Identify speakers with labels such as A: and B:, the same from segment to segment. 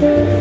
A: Thank you.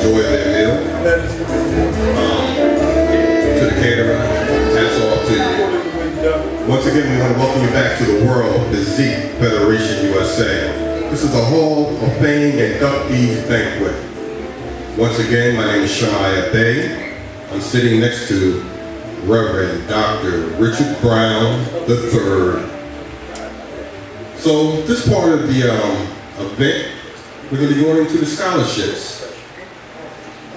A: enjoy their meal. To the caterer, hats off to you. Once again, we want to welcome you back to the World Physique Federation USA. This is the Hall of Fame inductees banquet. Once again, my name is Shania Bay. I'm sitting next to Reverend Dr. Richard Brown III. So this part of the event, we're going to be going into the scholarships.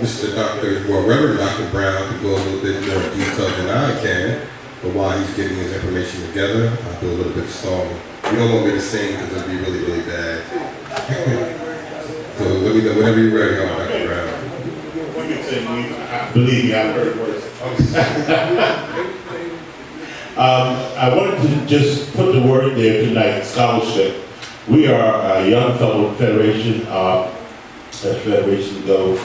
A: Reverend Dr. Brown can go a little bit more in detail than I can, but while he's getting his information together, I'll do a little bit of song. You don't want me to sing because it'll be really, really bad. So let me know whenever you're ready, Dr. Brown.
B: You can sing, believe me, I've heard words. I wanted to just put the word there tonight, scholarship. We are a young fellow federation, as federations go.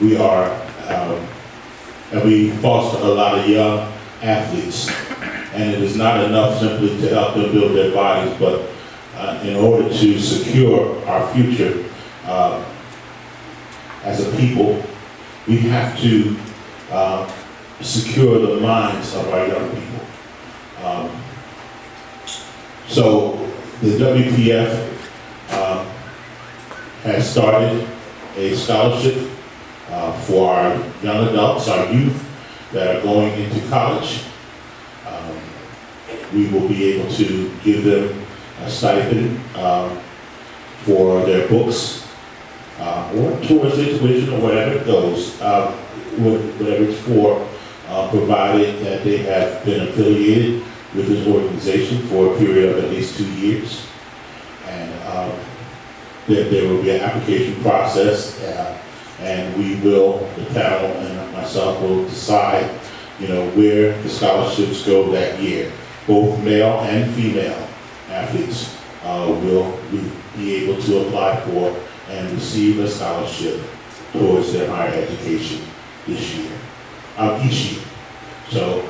B: We are, and we foster a lot of young athletes. And it is not enough simply to help them build their bodies, but in order to secure our future as a people, we have to secure the minds of our young people. So the WPF has started a scholarship for our young adults, our youth that are going into college. We will be able to give them a stipend for their books or towards their tuition or whatever it goes, whatever it's for, provided that they have been affiliated with this organization for a period of at least 2 years. And there will be an application process, and we will, the panel and myself will decide, where the scholarships go that year. Both male and female athletes will be able to apply for and receive a scholarship towards their higher education this year, each year. So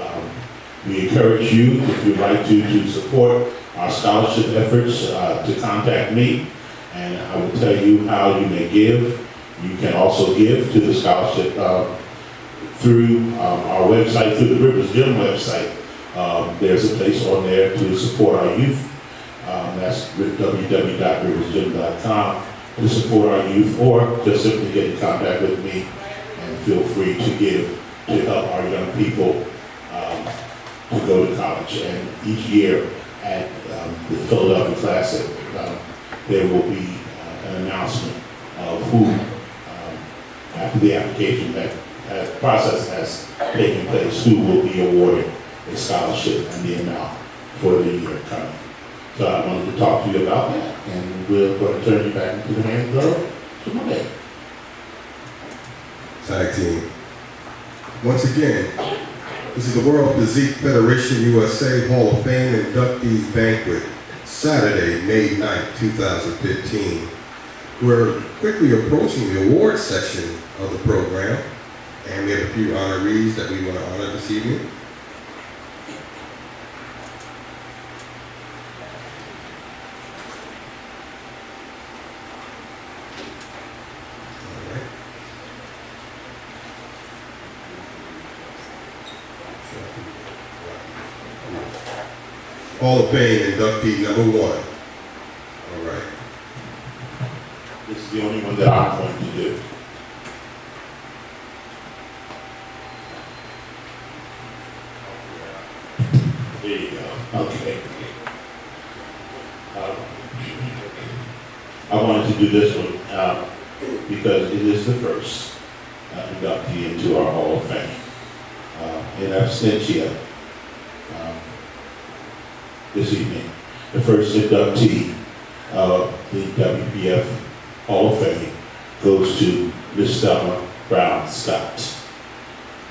B: we encourage you, if you'd like to support our scholarship efforts, to contact me, and I will tell you how you may give. You can also give to the scholarship through our website, through the Rivers Gym website. There's a place on there to support our youth. That's www.riversgym.com to support our youth, or just simply get in contact with me and feel free to give to help our young people to go to college. And each year at the Philadelphia Classic, there will be an announcement of who, after the application process has taken place, who will be awarded a scholarship and the amount for the year coming. So I wanted to talk to you about that, and we're going to turn you back into the hands of Monday.
A: Tag team. Once again, this is the World Physique Federation USA Hall of Fame inductees banquet, Saturday, May 9th, 2015. We're quickly approaching the awards section of the program, and we have a few honorees that we want to honor this evening. Hall of Fame inductee number 1. All right.
B: This is the only one that I'm going to do. There you go. Okay. I wanted to do this one because it is the first inductee into our Hall of Fame. In absentia, this evening, the first inductee of the WPF Hall of Fame goes to Miss Thelma Brown Scott,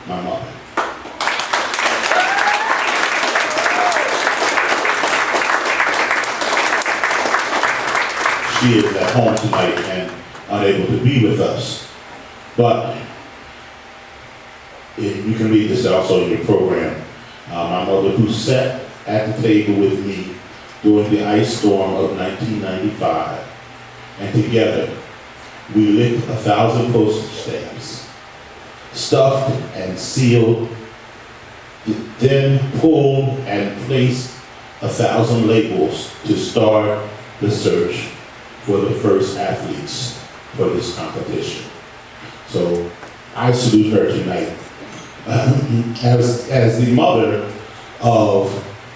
B: my mother. She is at home tonight and unable to be with us, but you can read this also in your program. My mother, who sat at the table with me during the ice storm of 1995, and together we licked 1,000 postage stamps, stuffed and sealed, then pulled and placed 1,000 labels to start the search for the first athletes for this competition. So I salute her tonight as the mother of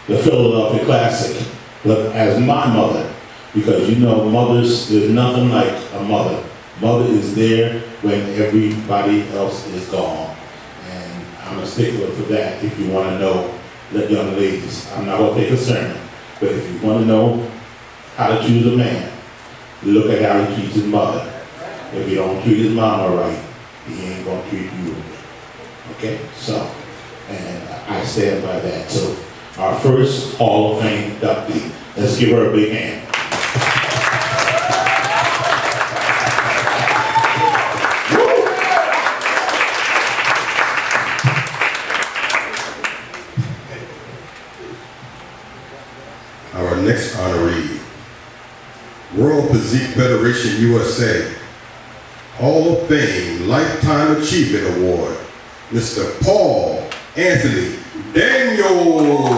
B: the Philadelphia Classic, but as my mother, because you know, mothers, there's nothing like a mother. Mother is there when everybody else is gone. And I'm a stickler for that. If you want to know, let young ladies, I'm not going to take a sermon, but if you want to know how to choose a man, look at how he treats his mother. If he don't treat his mama right, he ain't going to treat you right. Okay? So, and I stand by that. So, our first Hall of Fame inductee. Let's give her a big hand.
A: Our next honoree, World Physique Federation USA, Hall of Fame Lifetime Achievement Award, Mr. Paul Anthony Daniel.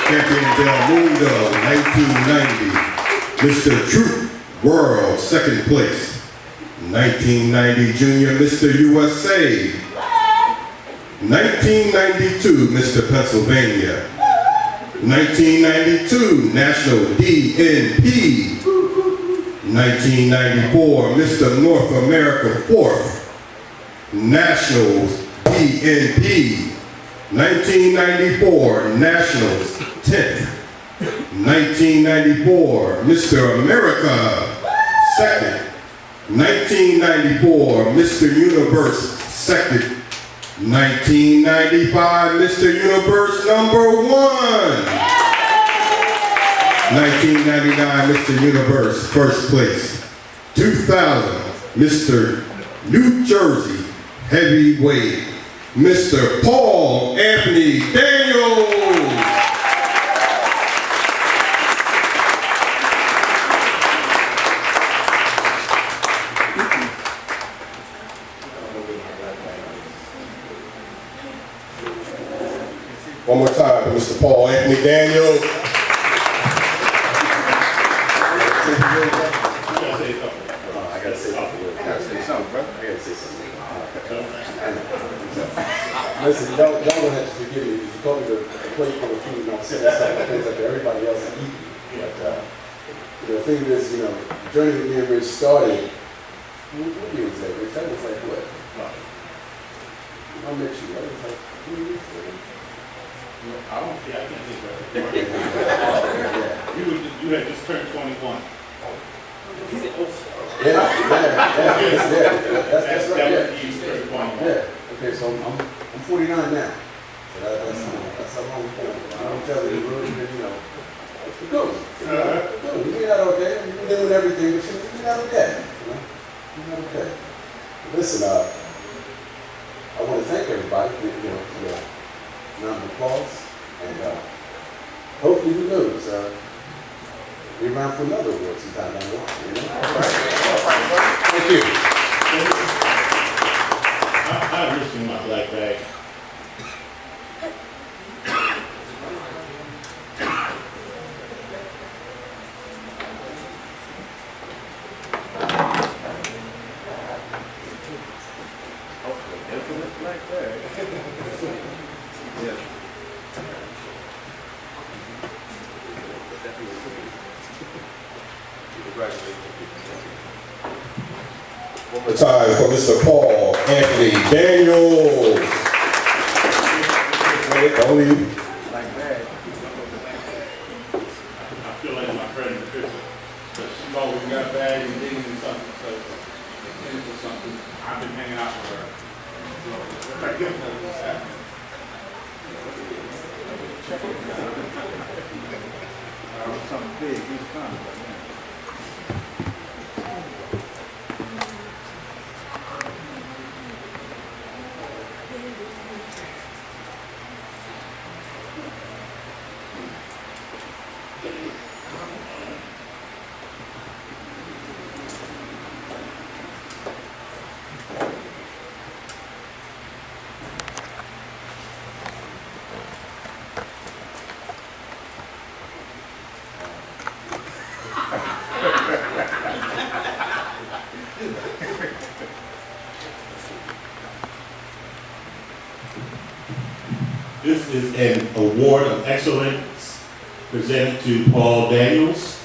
A: Champion del Mundo 1990, Mr. Troop World second place, 1990 Junior Mr. USA, 1992 Mr. Pennsylvania, 1992 National DNP, 1994 Mr. North America 4th, Nationals DNP, 1994 Nationals 10th, 1994 Mr. America 2nd, 1994 Mr. Universe 2nd, 1995 Mr. Universe number 1, 1999 Mr. Universe first place, 2000 Mr. New Jersey Heavyweight, Mr. Paul Anthony Daniels. One more time for Mr. Paul Anthony Daniels.
C: I gotta say something, brother. I gotta say something. Listen, y'all gonna have to forgive me because you told me to plate for the food and I'm saying stuff things like everybody else is eating. But the thing is, the journey that me and Rich started, what year was that, Rich? That was like what? I met you, right? It was like 3 years ago.
D: I can't think of it. You had just turned 21.
C: Yeah. That's right.
D: Yeah. You turned 21.
C: Yeah. Okay, so I'm 49 now. So that's a long point. I don't tell you, really, it goes. It goes. You get out okay. You've been doing everything, but you get out okay. You're not okay. Listen, I want to thank everybody for the round of applause, and hopefully, who knows, be around for another award sometime down the line. Thank you.
B: I wish you my black bag.
A: One more time for Mr. Paul Anthony Daniels. Only
D: I feel like my friend in the picture. She's always got a bag and things and something. So, things or something. I've been hanging out with her. So, I guess that's what's happening. Something big. He's coming.
B: This is an award of excellence presented to Paul Daniels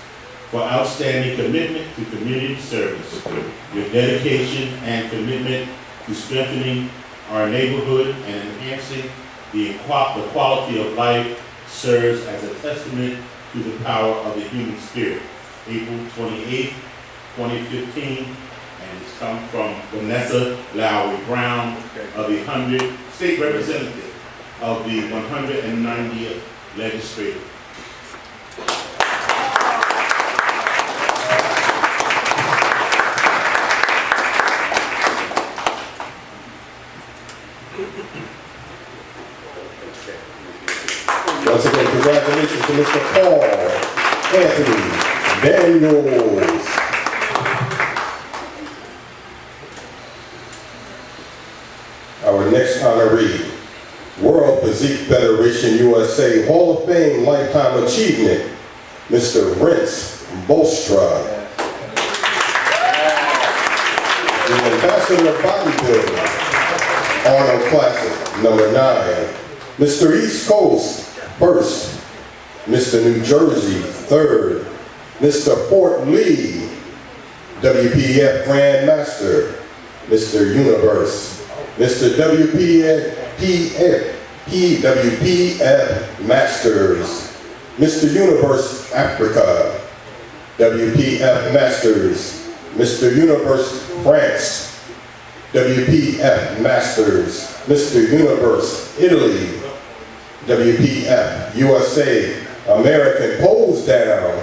B: for outstanding commitment to community service. Your dedication and commitment to strengthening our neighborhood and enhancing the quality of life serves as a testament to the power of the human spirit. April 28th, 2015, and it's come from Vanessa Lowry Brown of the 100th State Representative of the 190th Legislature.
A: Once again, congratulations to Mr. Paul Anthony Daniels. Our next honoree, World Physique Federation USA Hall of Fame Lifetime Achievement, Mr. Rentz Bolstra. The Ambassador of Bodybuilding, Arnold Classic, number 9. Mr. East Coast, first. Mr. New Jersey, third. Mr. Fort Lee, WPF Grandmaster, Mr. Universe. Mr. WPF Masters, Mr. Universe Africa, WPF Masters, Mr. Universe France, WPF Masters, Mr. Universe Italy, WPF USA American Pose Down,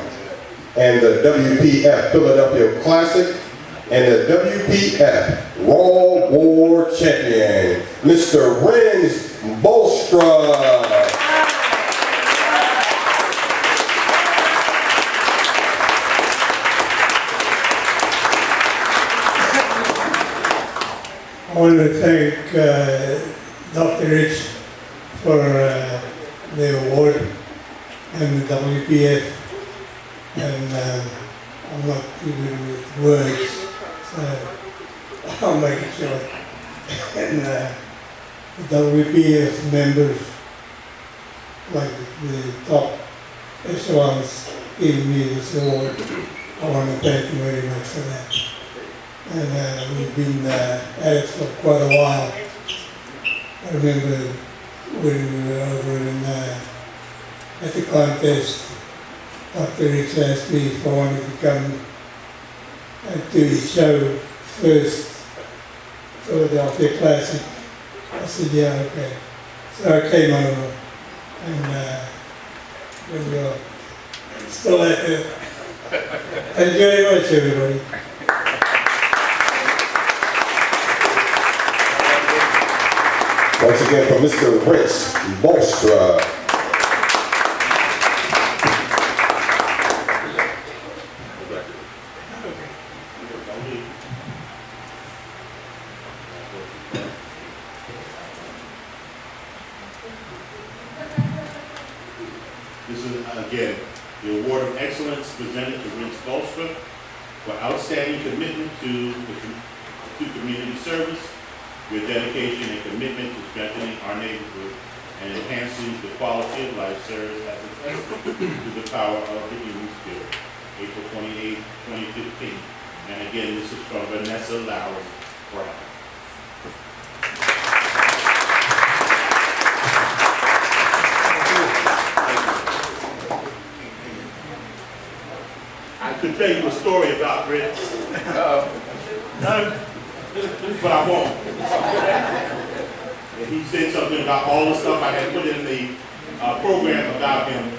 A: and the WPF Philadelphia Classic, and the WPF Raw War Champion, Mr. Rentz Bolstra.
E: I want to thank Dr. Rich for the award and the WPF, and I'm not too good with words, so I'll make it short. And the WPF members, like the top echelons, giving me this award. I want to thank them very much for that. And we've been at it for quite a while. I remember when we were over in, at the contest, Dr. Rich asked me if I wanted to come to his show first, Philadelphia Classic. I said, yeah, okay. So I came over, and we were still at it. Thank you very much, everybody.
A: Once again, from Mr. Rentz Bolstra.
B: This is, again, the Award of Excellence presented to Rentz Bolstra for outstanding commitment to community service. Your dedication and commitment to strengthening our neighborhood and enhancing the quality of life serves as a testament to the power of the human spirit. April 28, 2015. And again, this is from Vanessa Lowry Brown. I could tell you a story about Rentz. But I won't. And he said something about all the stuff I had put in the program about him,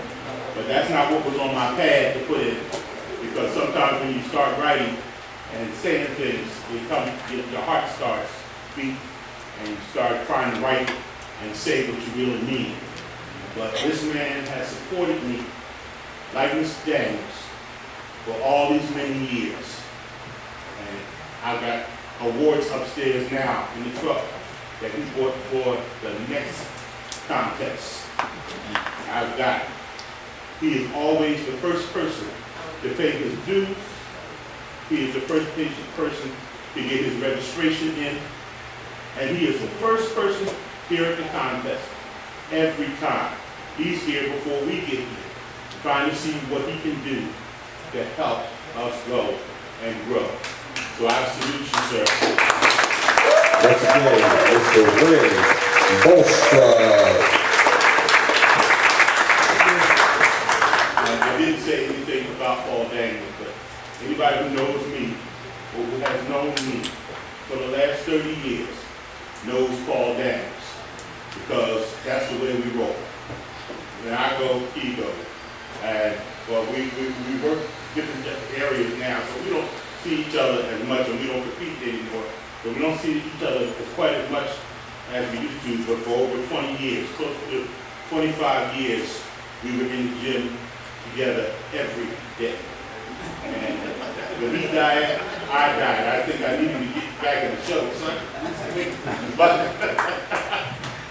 B: but that's not what was on my pad to put in. Because sometimes when you start writing and saying things, your heart starts to beat, and you start trying to write and say what you really mean. But this man has supported me, like Mr. Daniels, for all these many years. And I got awards upstairs now in the truck that he bought for the next contest. I've got, he is always the first person to pay his dues. He is the first person to get his registration in. And he is the first person here at the contest
D: every time. He's here before we get here, trying to see what he can do to help us grow and grow. So I salute you, sir.
A: Once again, Mr. Win Bolstra.
D: I didn't say anything about Paul Daniels, but anybody who knows me, or who has known me for the last 30 years, knows Paul Daniels, because that's the way we roll. When I go, he goes. And well, we work different areas now, so we don't see each other as much, and we don't compete anymore. But we don't see each other as quite as much as we used to. But for over 20 years, close to 25 years, we were in the gym together every day. And when he died, I died. I think I needed to get back in the show, son. But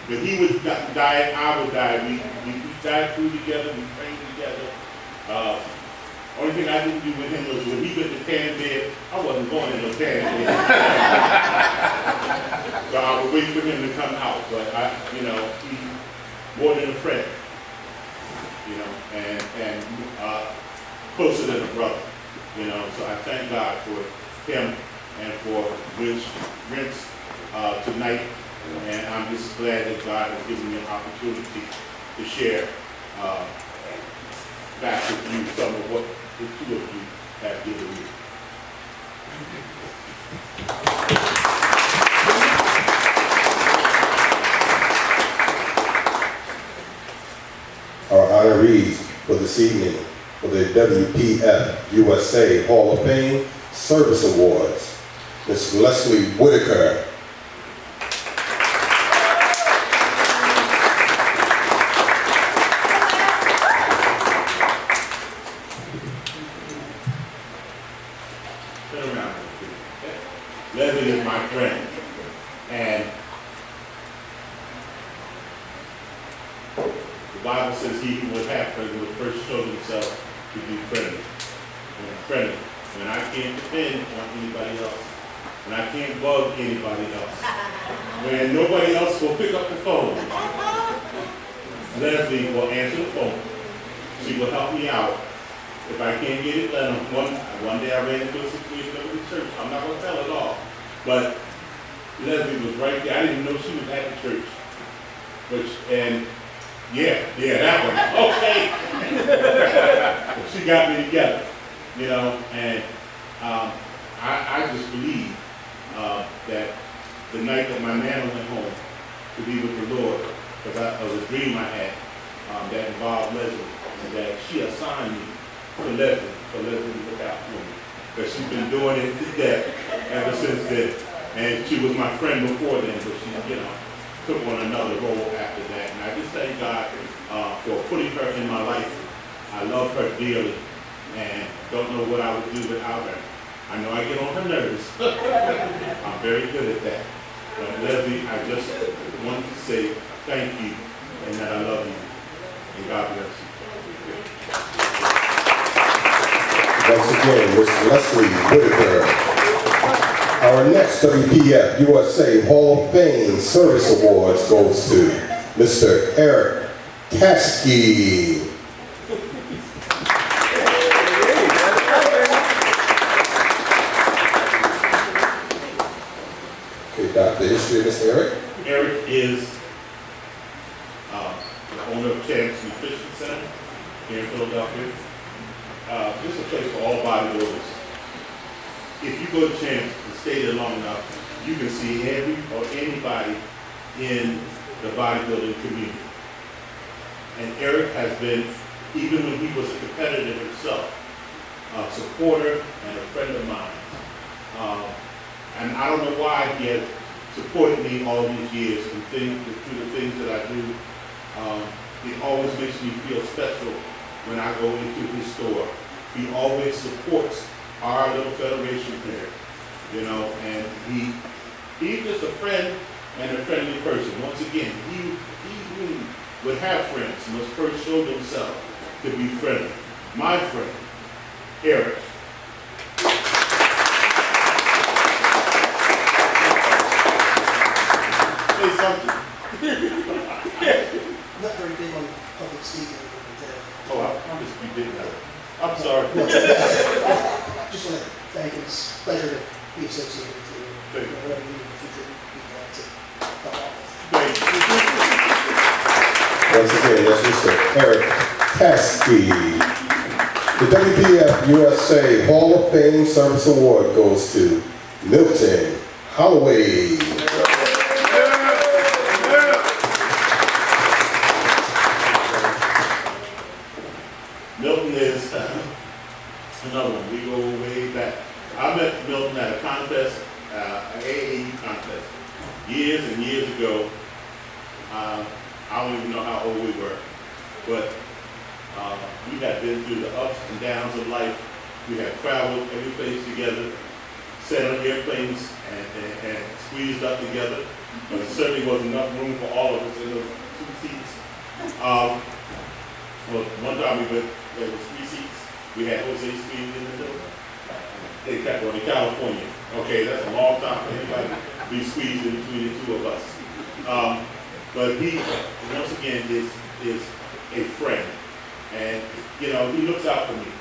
D: when he was dying, I would die. We died through together, we trained together. Only thing I didn't do with him was when he went to tan bed, I wasn't going in no tan bed. So I would wait for him to come out. But he's more than a friend, and closer than a brother, So I thank God for him and for Vince tonight. And I'm just glad that God has given me an opportunity to share back with you some of what the two of you have given me.
A: Our honorees for this evening for the WPF USA Hall of Fame Service Awards, Ms. Leslie Whitaker.
D: Leslie is my friend, and the Bible says he who would have friends would first show himself to be friendly. When I can't depend on anybody else, when I can't bug anybody else, when nobody else will pick up the phone, Leslie will answer the phone. She will help me out. If I can't get it done, one day I ran into a situation over the church. I'm not going to tell it all. But Leslie was right there. I didn't know she was at the church. That one. Okay. She got me together, and I just believe that the night that my nana went home to be with the Lord, because it was a dream I had that involved Leslie, and that she assigned me to Leslie, for Leslie to look out for me. Because she's been doing it to death ever since then. And she was my friend before then, but she, took on another role after that. And I just thank God for putting her in my life. I love her dearly and don't know what I would do without her. I know I get on her nerves. I'm very good at that. But Leslie, I just wanted to say thank you and that I love you. And God bless you.
A: Once again, Ms. Leslie Whitaker. Our next WPF USA Hall of Fame Service Awards goes to Mr. Eric Kasky. Okay, Dr. History of Mr. Eric.
D: Eric is the owner of Champs Nutrition Center here in Philadelphia. This is a place for all bodybuilders. If you go to Champs and stay there long enough, you can see every or anybody in the bodybuilding community. And Eric has been, even when he was a competitor himself, a supporter and a friend of mine. And I don't know why he has supported me all these years and through the things that I do. It always makes me feel special when I go into his store. He always supports our little federation here, and he's just a friend and a friendly person. Once again, he who would have friends must first show themselves to be friendly. My friend, Eric. Say something. didn't know. I'm sorry.
F: Just want to thank you. It's a pleasure to be associated with you.
D: Thank you.
F: Whatever you do in the future, be glad to help out.
D: Thank you.
A: Once again, that's Mr. Eric Taskey. The WPF USA Hall of Fame Service Award goes to Milton Holloway.
D: Milton is another one. We go way back. I met Milton at a contest, an AAU contest, years and years ago. I don't even know how old we were, but we had been through the ups and downs of life. We had traveled every place together, sat on airplanes and squeezed up together. But there certainly wasn't enough room for all of us in those 2 seats. Well, one time there was 3 seats. We had Jose squeezed in the middle. In California. Okay, that's a long time for anybody to be squeezed in between the 2 of us. But he, once again, is a friend. And, he looks out for me.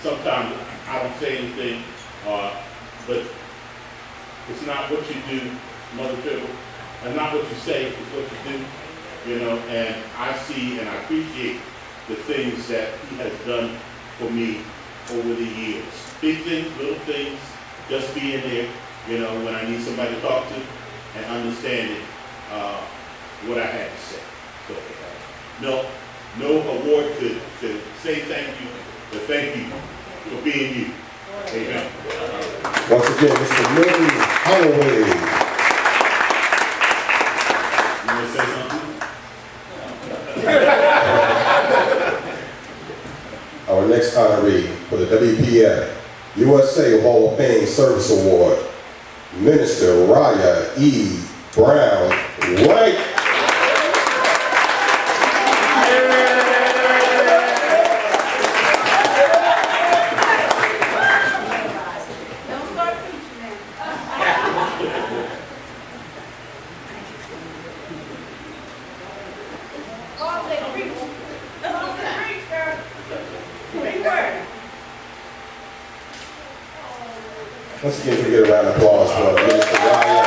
D: Sometimes I don't say anything, but it's not what you do, Mother Fiddle, and not what you say, it's what you do, and I see and I appreciate the things that he has done for me over the years. Big things, little things, just being there, when I need somebody to talk to and understanding what I had to say. So, no award could say thank you, but thank you for being you. Amen.
A: Once again, Mr. Milton Holloway.
D: You want to say something?
A: Our next honoree for the WPF USA Hall of Fame Service Award, Minister Raya E. Brown Wright. Once again, can we get a round of applause for Minister Raya.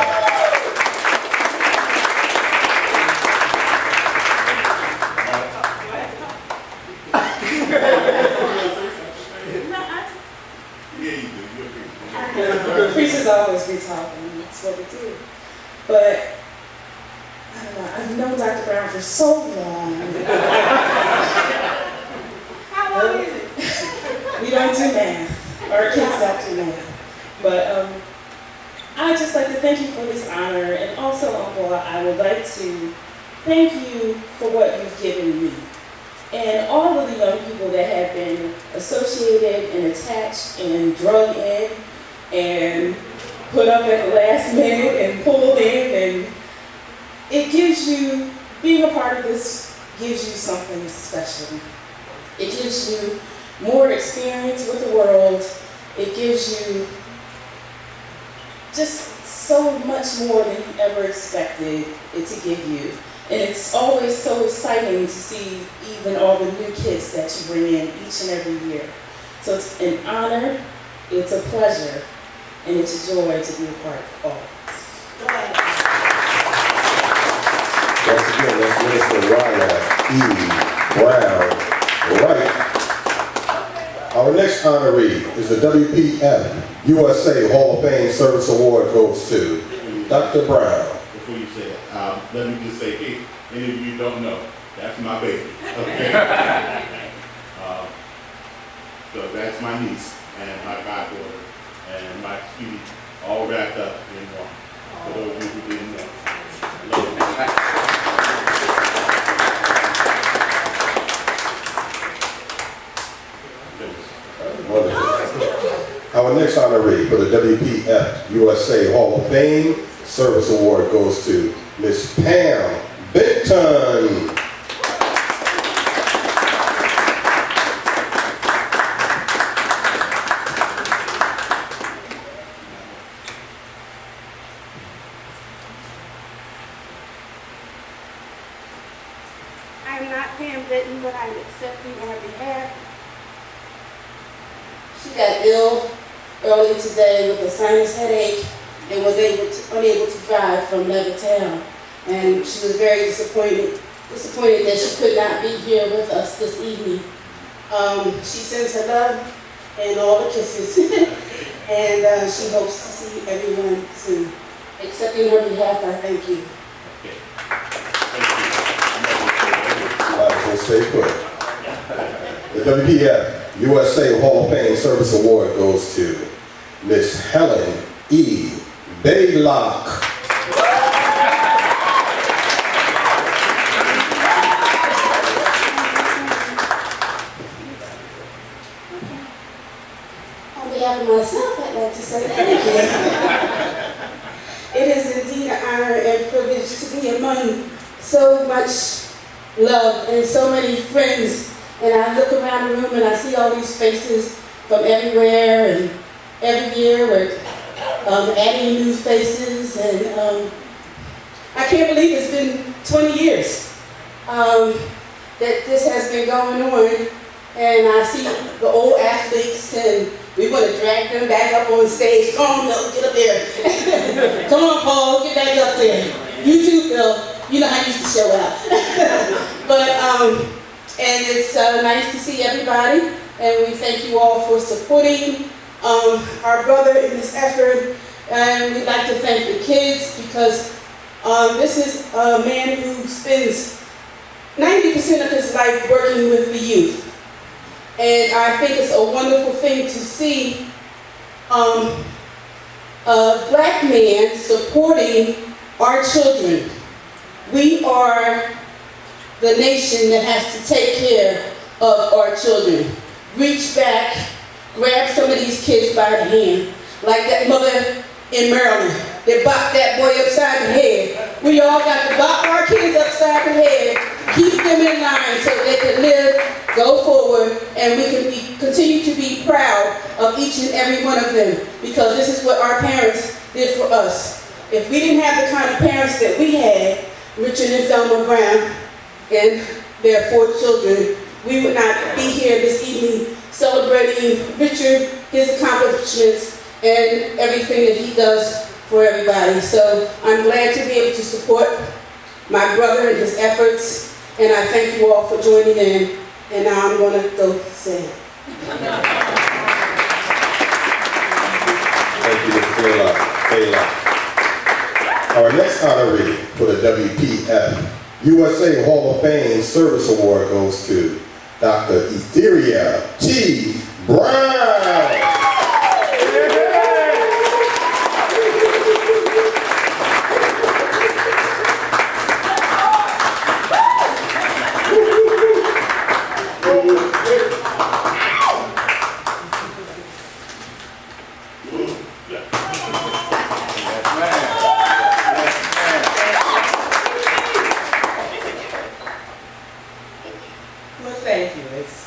G: Preachers always be talking, that's what we do. But, I don't know, I've known Dr. Brown for so long. How long is it? We don't do math. Our kids don't do math. But I'd just like to thank you for this honor, and also, Uncle, I would like to thank you for what you've given me. And all of the young people that have been associated and attached and drug in and put up at the last minute and pulled in, and it gives you, being a part of this gives you something special. It gives you more experience with the world. It gives you just so much more than you ever expected it to give you. And it's always so exciting to see even all the new kids that you bring in each and every year. So it's an honor, it's a pleasure, and it's a joy to be a part of all.
A: Once again, that's Minister Raya E. Brown Wright. Our next honoree is the WPF USA Hall of Fame Service Award goes to Dr. Brown.
D: Before you say that, let me just say, hey, any of you don't know, that's my baby, okay? So that's my niece and my goddaughter and my sweetie, all wrapped up in one. For those of you who didn't know. Love you.
A: Our next honoree for the WPF USA Hall of Fame Service Award goes to Miss Pam Benton.
H: I'm not Pam Benton, but I'm accepting on behalf got ill earlier today with a sinus headache and was unable to drive from Levittown. And she was very disappointed that she could not be here with us this evening. She sends her love and all the kisses. And she hopes to see everyone soon. Except in her behalf, I thank you.
A: So stay put. The WPF USA Hall of Fame Service Award goes to Miss Helen E. Baylock.
H: On behalf of myself, I'd like to say thank you. It is indeed an honor and privilege to be among so much love and so many friends. And I look around the room and I see all these faces from everywhere, and every year we're adding new faces. And I can't believe it's been 20 years that this has been going on. And I see the old athletes, and we want to drag them back up on stage. Come on, Phil, get up there. Come on, Paul, get back up there. You too, Phil. You know how I used to show out. But, and it's nice to see everybody, and we thank you all for supporting our brother in this effort. And we'd like to thank the kids, because this is a man who spends 90% of his life working with the youth. And I think it's a wonderful thing to see a black man supporting our children. We are the nation that has to take care of our children. Reach back, grab some of these kids by the hand, like that mother in Maryland that bopped that boy upside the head. We all got to bop our kids upside the head, keep them in line so they can live, go forward, and we can continue to be proud of each and every one of them, because this is what our parents did for us. If we didn't have the kind of parents that we had, Richard and Thelma Brown and their 4 children, we would not be here this evening celebrating Richard, his accomplishments, and everything that he does for everybody. So I'm glad to be able to support my brother and his efforts, and I thank you all for joining in. And now I'm going to go sing.
A: Thank you, Ms. Baylock. Our next honoree for the WPF USA Hall of Fame Service Award goes to Dr. Etheria T. Brown.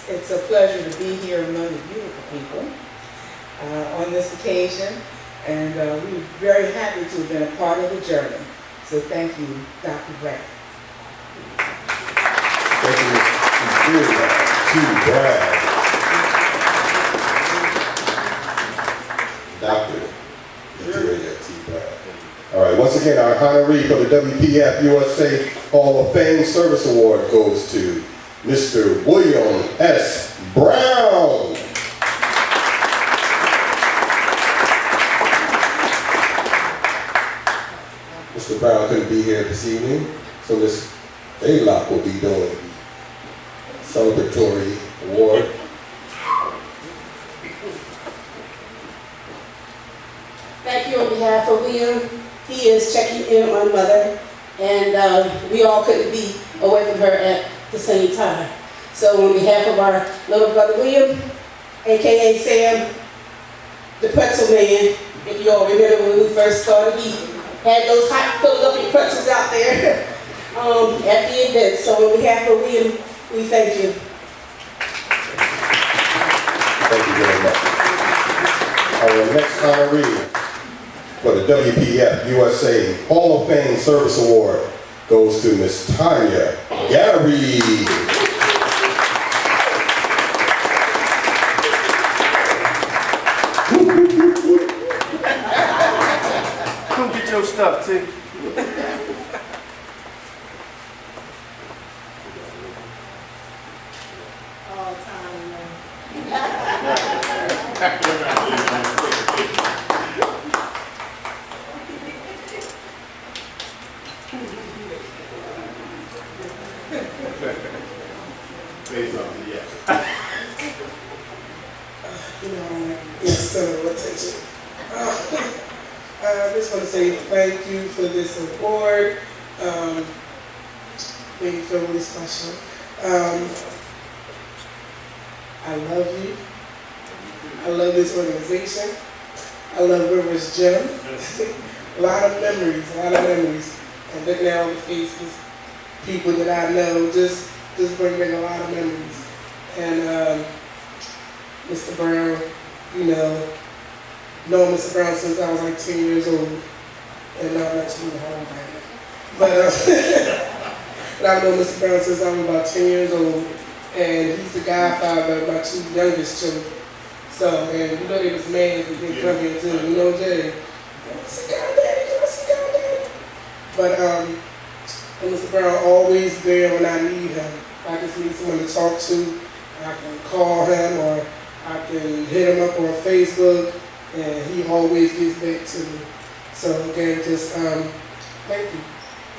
I: It's a pleasure to be here among the beautiful people on this occasion, and we're very happy to have been a part of the journey. So thank you, Dr. Brown.
A: Thank you, Ms. T. Brown. Dr. T. Brown. All right, once again, our honoree for the WPF USA Hall of Fame Service Award goes to Mr. William S. Brown. Mr. Brown couldn't be here this evening, so Ms. Baylock will be doing the celebratory award.
H: Thank you on behalf of William. He is checking in on Mother, and we all couldn't be away from her at the same time. So on behalf of our little brother William, aka Sam, the pretzel man, if you all remember when we first started, he had those hot Philadelphia pretzels out there at the event. So on behalf of William, we thank you.
A: Thank you very much. Our next honoree for the WPF USA Hall of Fame Service Award goes to Miss Tanya Gary.
C: your stuff, T.
H: All time, man.
D: Say something, yes.
F: You know, it's center of attention. I just want to say thank you for this award. Made me feel really special. I love you. I love this organization. I love Rivers Gym. a lot of memories. And looking at all the faces, people that I know, just bring back a lot of memories. And Mr. Brown, known Mr. Brown since I was like 10 years old. And not much more how old I am. But I've known Mr. Brown since I was about 10 years old. And he's the godfather of my two youngest children. So, and they was mad that he didn't come here too. Jay, come sit down, Daddy. But and Mr. Brown always there when I need him. I just need someone to talk to. I can call him or I can hit him up on Facebook, and he always gets back to me. So again, just thank you.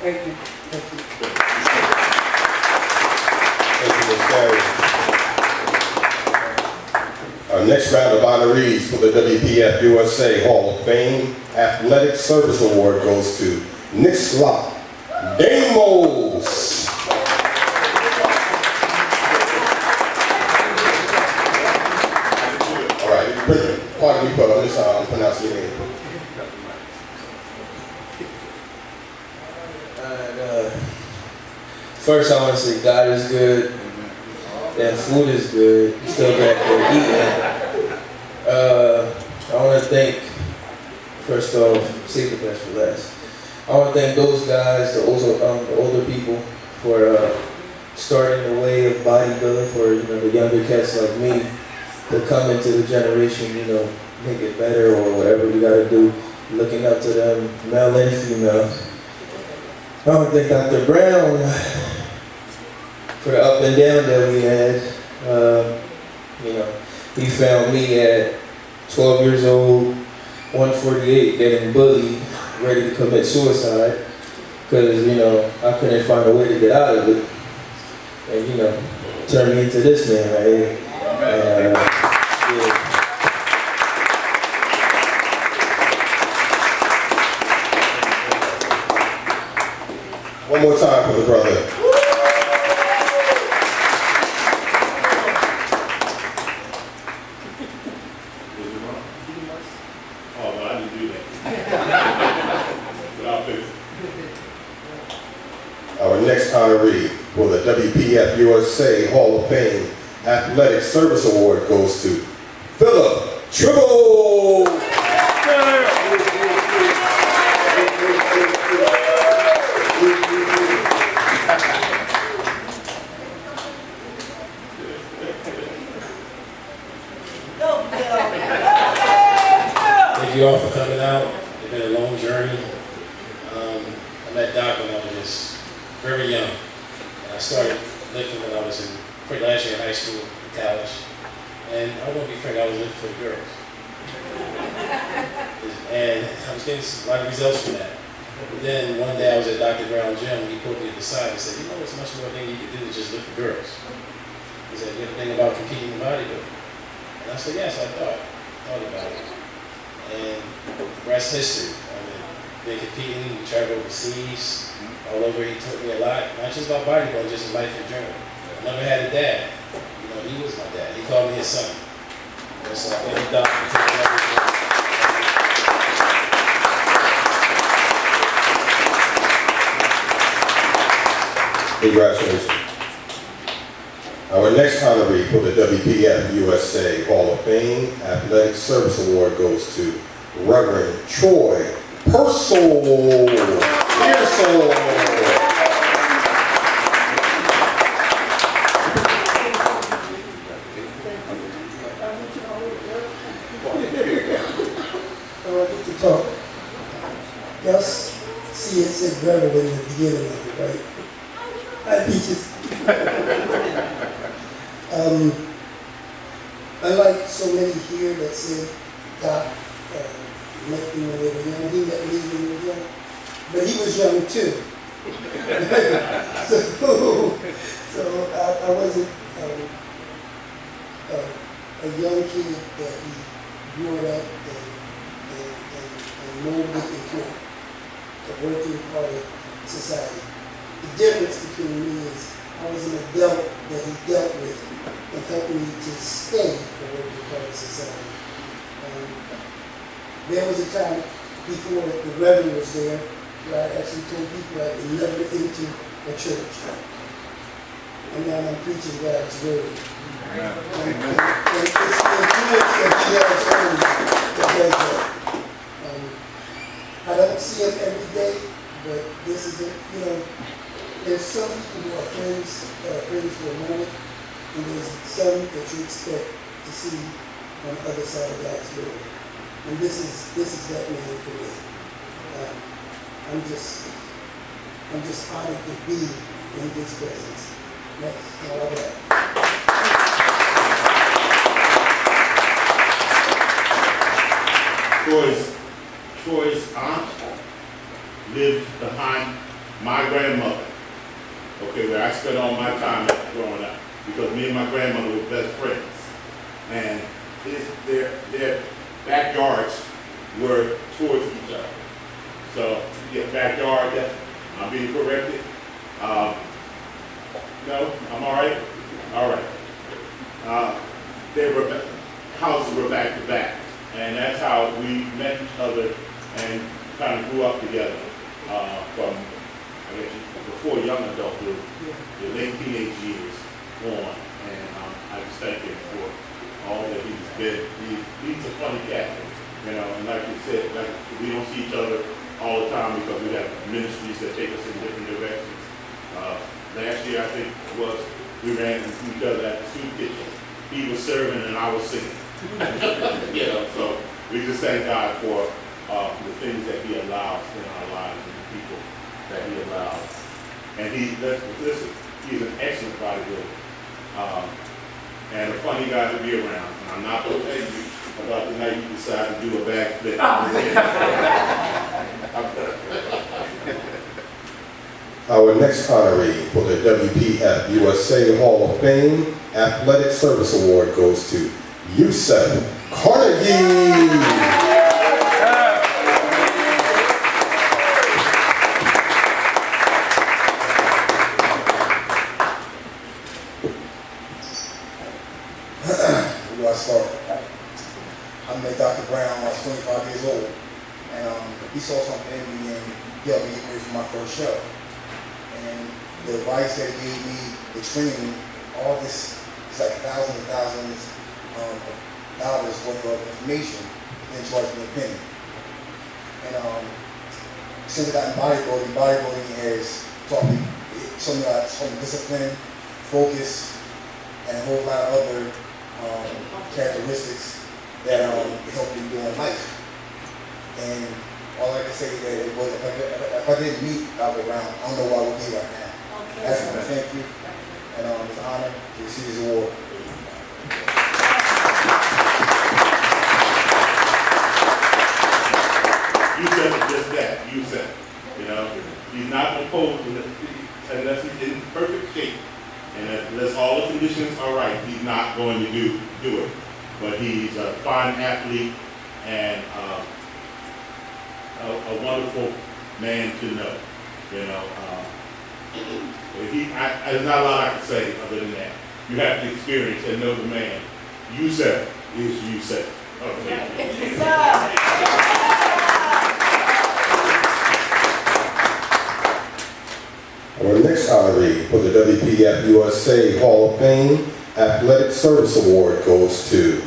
A: Thank you, Ms. Carey. Our next round of honorees for the WPF USA Hall of Fame Athletic Service Award goes to Nick Slot Damos. All right, Bridget, pardon me for mispronouncing your name.
J: First, I want to say God is good, and food is good. We still back there eating. I want to thank, first off, save the best for last. I want to thank those guys, the older people, for starting the way of bodybuilding for the younger cats like me to come into the generation, make it better or whatever we got to do. Looking up to them, male and female. I want to thank Dr. Brown for the up and down that we had. He found me at 12 years old, 148, getting bullied, ready to commit suicide, because, I couldn't find a way to get out of it. And, turned me into this man right here. Yeah.
A: One more time for the brother.
D: Oh, no, I didn't do that. But I'll fix it.
A: Our next honoree for the WPF USA Hall of Fame Athletic Service Award goes to Philip Tribble.
K: Thank you all for coming out. It's been a long journey. I met Doc when I was just very young. And I started lifting when I was last year in high school and college. And I won't be frank, I was lifting for the girls. And I was getting a lot of results from that. But then one day I was at Dr. Brown's gym, and he pulled me to the side and said, there's much more thing you can do than just lift for girls. He said, you ever think about competing in bodybuilding? And I said, yes, I thought about it. And the rest history. Been competing, we traveled overseas, all over. He taught me a lot, not just about bodybuilding, just life in general. I never had a dad. He was my dad. He called me his son. So I thank Doc for taking everything.
A: Congratulations. Our next honoree for the WPF USA Hall of Fame Athletic Service Award goes to Reverend Troy Pearsall.
E: Y'all see it said rebel in the beginning of it, right? Hi, Peaches. Unlike so many here that said Doc met me when they were young, he met me when he was young, but he was young too. so I wasn't a young kid that he grew up and molded into a working part of society. The difference between me is I was an adult that he dealt with and helped me to stay a working part of society. There was a time before the Reverend was there where I actually told people I could never into a church. And now I'm preaching God's word. And it's the influence that he has on me that does that. I don't see him every day, but this is it. You know, there's some people who are friends for a moment, and there's some that you expect to see on the other side of God's word. And this is that man for me. I'm just honored to be in his presence. That's all I got.
D: Troy's aunt lived behind my grandmother, okay, where I spent all my time growing up, because me and my grandmother were best friends. And their backyards were towards each other. So, yeah, backyard, yeah, I'm being corrected. No, I'm all right? All right. Houses were back to back. And that's how we met each other and kind of grew up together from, I guess, before young adulthood, the late teenage years on. And I just thank him for all that he's been. He's a funny cat, you know, and like you said, like, we don't see each other all the time because we have ministries that take us in different directions. Last year, I think, we ran into each other at the soup kitchen. He was serving and I was singing. You know, so we just thank God for the things that he allows in our lives and the people that he allows. And he's an excellent bodybuilder. And a funny guy to be around. And I'm not going to tell you about the night you decided to do a backflip.
A: Our next honoree for the WPF USA Hall of Fame Athletic Service Award goes to Yusef Carnegie.
L: Where do I start? I met Dr. Brown when I was 25 years old, and he saw something in me and he helped me get ready for my first show. And the advice that he gave me, the training, all this, it's like thousands and thousands of dollars worth of information, and charged me a penny. And since I got in bodybuilding has taught me discipline, focus, and a whole lot of other characteristics that help me do in life. And all I can say is that it was, if I didn't meet Dr. Brown, I don't know where I would be right now. Okay. That's what I thank you, and it's an honor to receive this award.
D: You said it just that. You said, you know, he's not opposed unless he's in perfect shape, and unless all the conditions are right, he's not going to do it. But he's a fine athlete and a wonderful man to know. You know, there's not a lot I can say other than that. You have to experience and know the man. Yusef is Yusef. Okay.
A: Our next honoree for the WPF USA Hall of Fame Athletic Service Award goes to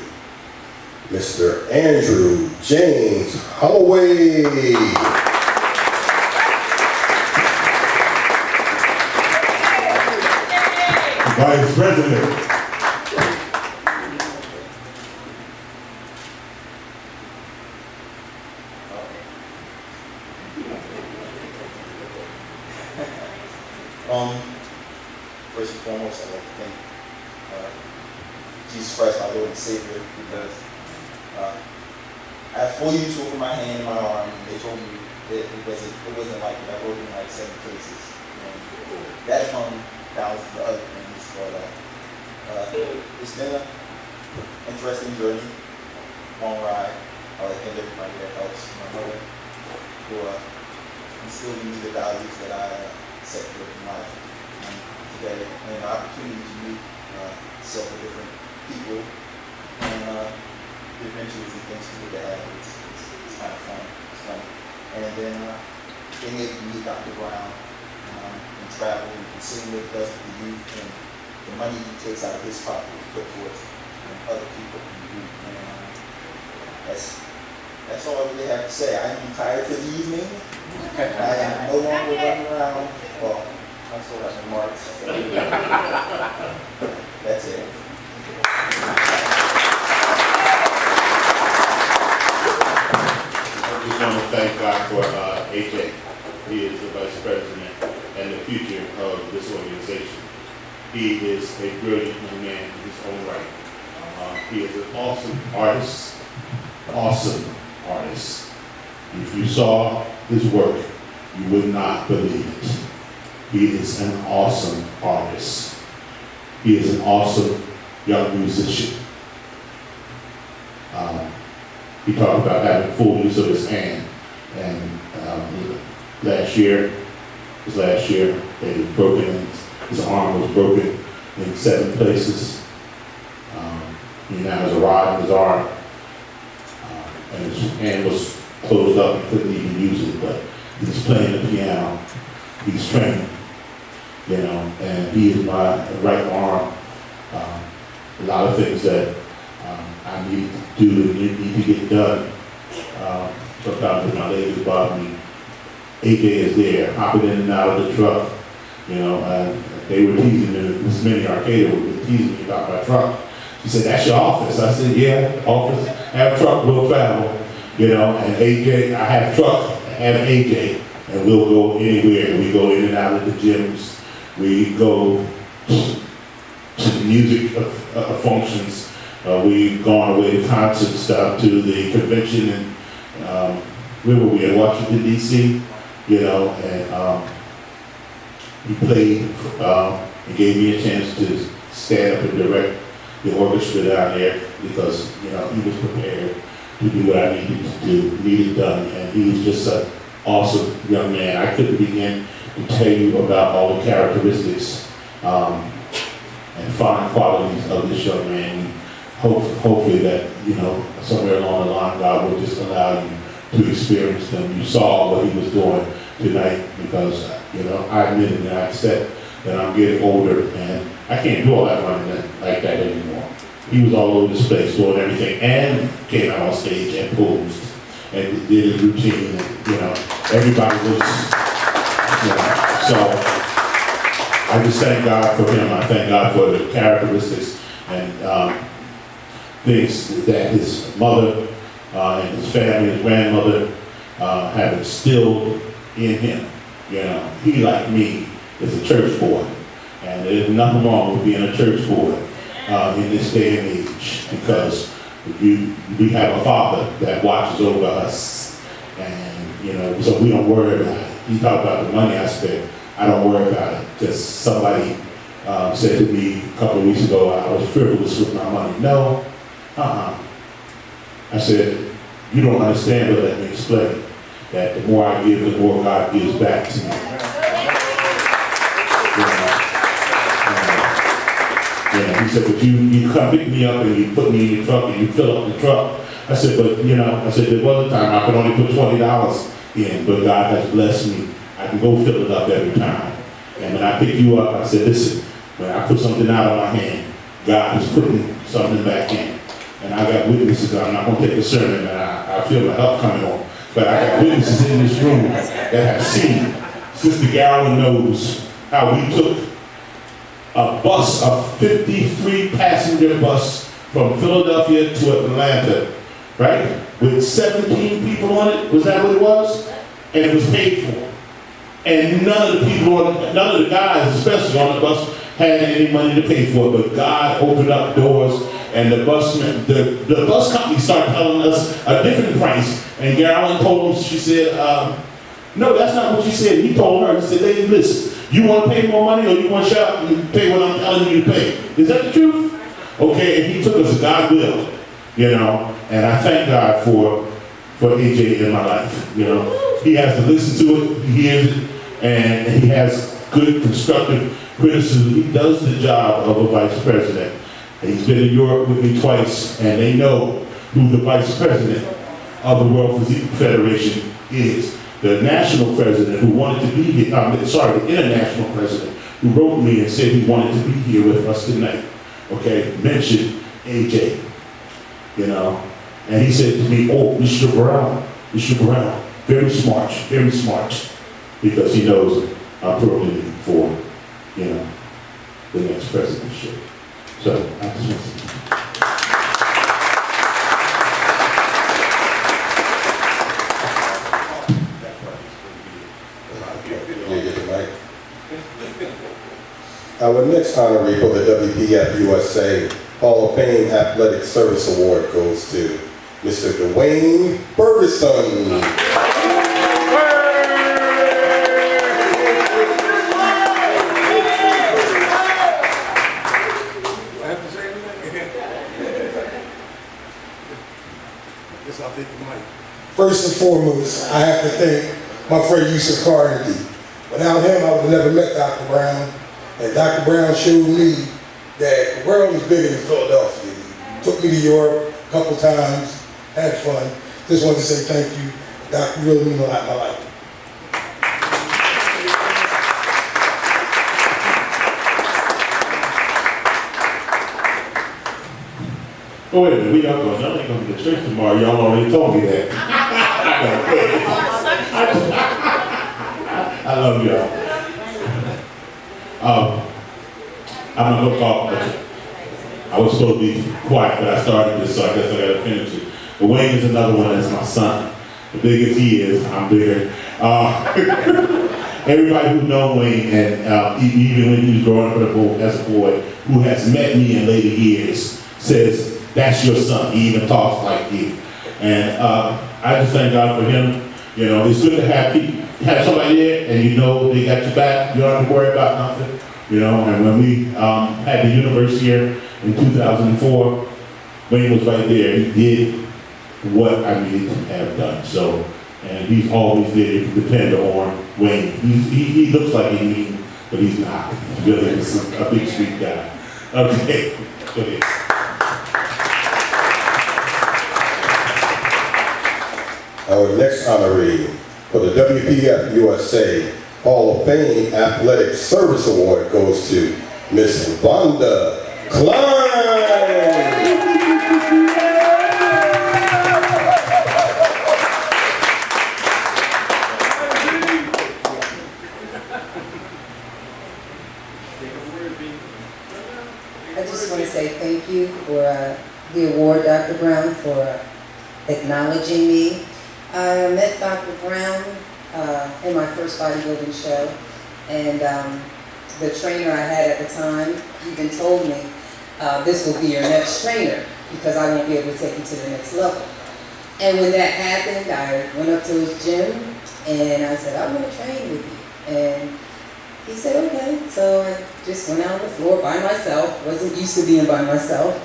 A: Mr. Andrew James Holloway.
B: Vice President.
L: and foremost, I'd like to thank Jesus Christ, my Lord and Savior, because I had full use over my hand and my arm, and they told me that it wasn't like it. I broke in like 7 places. And that among thousands of other things, but it's been an interesting journey, long ride. I like to thank everybody that helps. My mother, who instilled in me the values that I set forth in life today, and the opportunity to meet several different people and the adventures and things we get to have. It's kind of fun. It's funny. And then being able to meet Dr. Brown and travel and seeing what he does with the youth and the money he takes out of his pocket to put towards other people. And that's all I really have to say. I am retired for the evening. I am no longer running around. Well, I still have some marks. That's it.
B: I just want to thank God for AJ. He is the vice president and the future of this organization. He is a brilliant young man in his own right. He is an awesome artist. If you saw his work, you would not believe it. He is an awesome artist. He is an awesome young musician. He talked about having full use of his hand. And last year, that he was broken, his arm was broken in 7 places. He now has a rod in his arm. And his hand was closed up, he couldn't even use it, but he's playing the piano, he's training, and he is my right arm. A lot of things that I need to do and need to get done. Sometimes when my ladies bother me, AJ is there, hopping in and out of the truck, and they were teasing me, Miss Minnie Arcada was teasing me about my truck. She said, "That's your office." I said, "Yeah, office, have truck, we'll travel." And AJ, I have truck, I have AJ, and we'll go anywhere. We go in and out of the gyms. We go to the music functions. We've gone away to concert stuff, to the convention, and where were we, in Washington, D.C., and he played and gave me a chance to stand up and direct the orchestra down there because, he was prepared to do what I needed to do, needed done, and he was just an awesome young man. I couldn't begin to tell you about all the characteristics and fine qualities of this young man. Hopefully that, somewhere along the line, God will just allow you to experience them. You saw what he was doing tonight because, I admit and I accept that I'm getting older and I can't do all that running like that anymore. He was all over the place doing everything and came out on stage and posed and did his routine and, everybody was, so I just thank God for him. I thank God for the characteristics and things that his mother and his family, his grandmother have instilled in him. He, like me, is a church boy. And there's nothing wrong with being a church boy in this day and age because we have a father that watches over us. And, so we don't worry about it. He talked about the money aspect. I don't worry about it. Just somebody said to me a couple of weeks ago, I was frivolous with my money. No, I said, you don't understand, but let me explain. That the more I give, the more God gives back to me. He said, but you come pick me up and you put me in your truck and you fill up the truck. I said, but there was a time I could only put $20 in, but God has blessed me. I can go fill it up every time. And when I pick you up, I said, listen, when I put something out of my hand, God is putting something back in. And I got witnesses, I'm not going to take a sermon, and I feel the help coming on. But I got witnesses in this room that have seen. Sister Gowan knows how we took a bus, a 53-passenger bus from Philadelphia to Atlanta, right? With 17 people on it, was that what it was? And it was paid for. And none of the guys, especially on the bus, had any money to pay for it, but God opened up doors, and the bus company started telling us a different price. And Carolyn told him, she said, no, that's not what you said. He told her, he said, lady, listen, you want to pay more money or you want to shut up and pay what I'm telling you to pay? Is that the truth? Okay, and he took us to God will, you know, and I thank God for AJ in my life, you know. He has to listen to it, he hears it, and he has good constructive criticism. He does the job of a vice president. And he's been in Europe with me twice, and they know who the vice president of the World Physique Federation is. The national president who wanted to be here, the international president who wrote me and said he wanted to be here with us tonight, okay, mentioned AJ, you know. And he said to me, oh, Mr. Brown, very smart, because he knows I'm probably for, you know, the next presidency. So, I just want to
A: Our next honoree for the WPF USA Hall of Fame Athletic Service Award goes to Mr. Dwayne Ferguson.
L: First and foremost, I have to thank my friend Yusuf Carnegie. Without him, I would have never met Dr. Brown. And Dr. Brown showed me that the world is bigger than Philadelphia. He took me to Europe a couple times, had fun. Just wanted to say thank you. Dr. really means a lot in my life.
B: Oh, wait a minute, we y'all going? Y'all ain't going to the church tomorrow. Y'all already told me that. I love y'all. I'm going to look off. I was supposed to be quiet, but I started this, so I guess I got to finish it. But Wayne is another one that's my son. The big as he is, I'm bigger. Everybody who knows Wayne, and even when he was growing up as a boy, who has met me in later years, says, that's your son. He even talks like you. And I just thank God for him. You know, it's good to have somebody there, and you know they got your back. You don't have to worry about nothing. You know, and when we had the universe here in 2004, Wayne was right there. He did what I needed to have done. So, and he's always there. You can depend on Wayne. He looks like he's mean, but he's not. He's really a big street guy. Okay, go ahead.
A: Our next honoree for the WPF USA Hall of Fame Athletic Service Award goes to Miss Vonda Klein.
M: I just want to say thank you for the award, Dr. Brown, for acknowledging me. I met Dr. Brown in my first bodybuilding show, and the trainer I had at the time even told me, this will be your next trainer because I won't be able to take you to the next level. And when that happened, I went up to his gym and I said, I want to train with you. And he said, okay. So I just went out on the floor by myself, wasn't used to being by myself,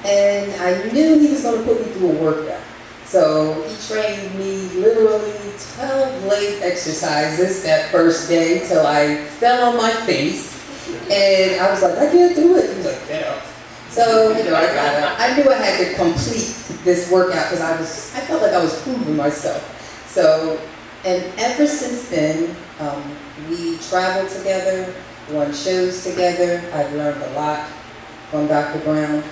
M: and I knew he was going to put me through a workout. So he trained me literally 12 leg exercises that first day till I fell on my face. And I was like, I can't do it. He was like, get up. So, you know, I got up. I knew I had to complete this workout because I felt like I was proving myself. So, and ever since then, we traveled together, won shows together. I've learned a lot from Dr. Brown.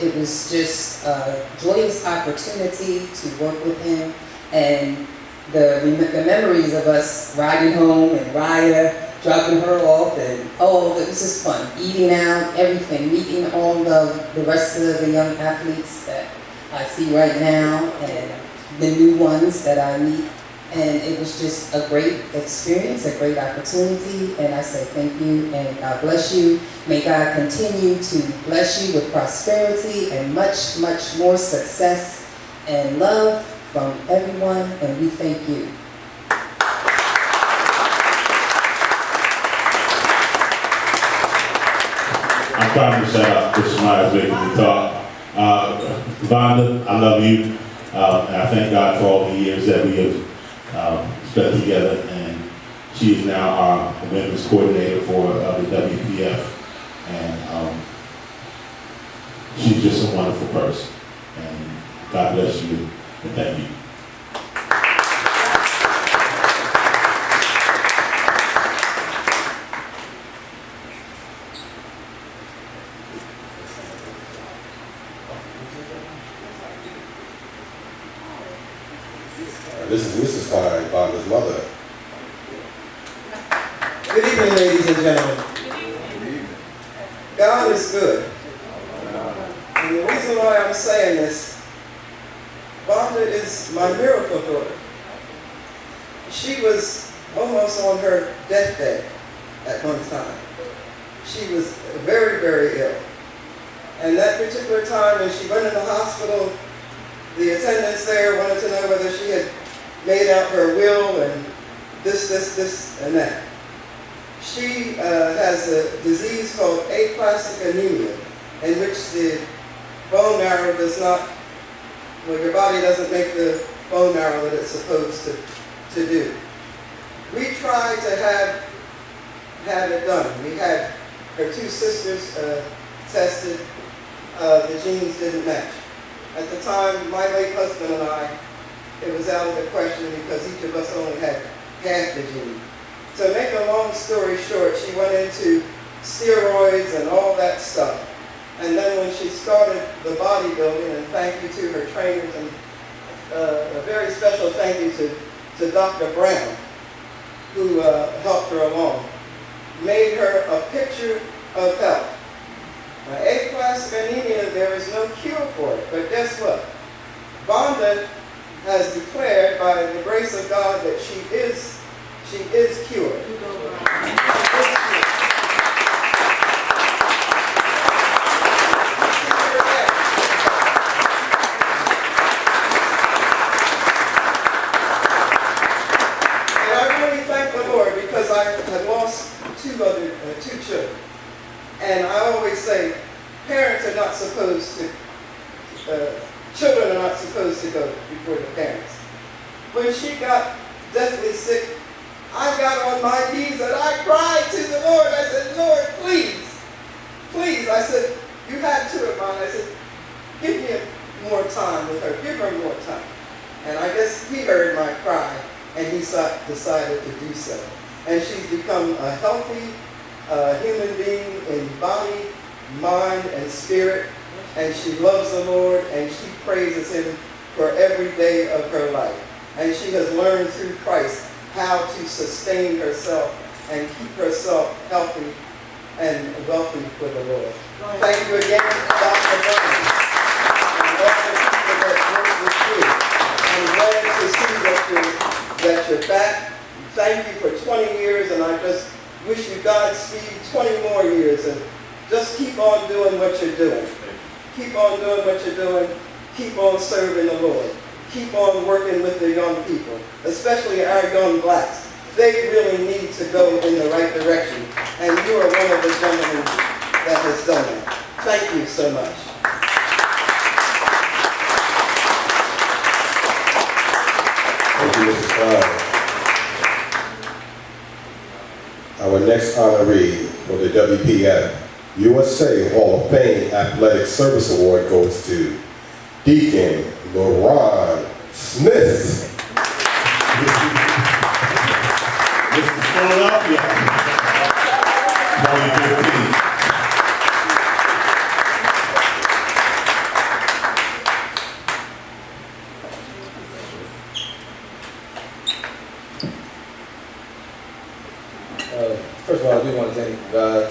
M: It was just a joyous opportunity to work with him, and the memories of us riding home and Raya dropping her off, and it was just fun. Eating out, everything, meeting all the rest of the young athletes that I see right now, and the new ones that I meet And it was just a great experience, a great opportunity, and I say thank you and God bless you. May God continue to bless you with prosperity and much, much more success and love from everyone, and we thank you.
B: I'm trying to shut up, this smile's making me talk. Vonda, I love you, and I thank God for all the years that we have spent together, and she is now our women's coordinator for the WPF, and she's just a wonderful person, and God bless you, and thank you.
A: This is Mrs. Klein, Vonda's mother.
J: Good evening, ladies and gentlemen. God is good. And the reason why I'm saying this, Vonda is my miracle daughter. She was almost on her deathbed at one time. She was very, very ill. And that particular time when she went in the hospital, the attendants there wanted to know whether she had made out her will and this, and that. She has a disease called aplastic anemia, in which the bone marrow does not, well, your body doesn't make the bone marrow that it's supposed to do. We tried to have it done. We had her two sisters tested. The genes didn't match. At the time, my late husband and I, it was out of the question because each of us only had half the gene. To make a long story short, she went into steroids and all that stuff. And then when she started the bodybuilding, and thank you to her trainers, and a very special thank you to Dr. Brown, who helped her along, made her a picture of health. Now, aplastic anemia, there is no cure for it, but guess what? Vonda has declared by the grace of God that she is cured. And I really thank the Lord because I had lost two children. And I always say, parents are not supposed to, children are not supposed to go before the parents. When she got deathly sick, I got on my knees and I cried to the Lord. I said, Lord, please, please. I said, you had two of mine. I said, give me more time with her. Give her more time. And I guess he heard my cry and he decided to do so. And she's become a healthy human being in body, mind, and spirit. And she loves the Lord and she praises him for every day of her life. And she has learned through Christ how to sustain herself and keep herself healthy and wealthy for the Lord. Thank you again, Dr. Brown, and all the people that work with you. I'm glad to see that you're back. Thank you for 20 years, and I just wish you Godspeed 20 more years, and just keep on doing what you're doing. Keep on doing what you're doing. Keep on serving the Lord. Keep on working with the young people, especially our young blacks. They really need to go in the right direction, and you are one of the gentlemen that has done that. Thank you so much.
A: Thank you, Mrs. Klein. Our next honoree for the WPF USA Hall of Fame Athletic Service Award goes to Deacon LaRon Smith.
B: Mr. Philadelphia, 2015.
J: First of all, I do want to thank God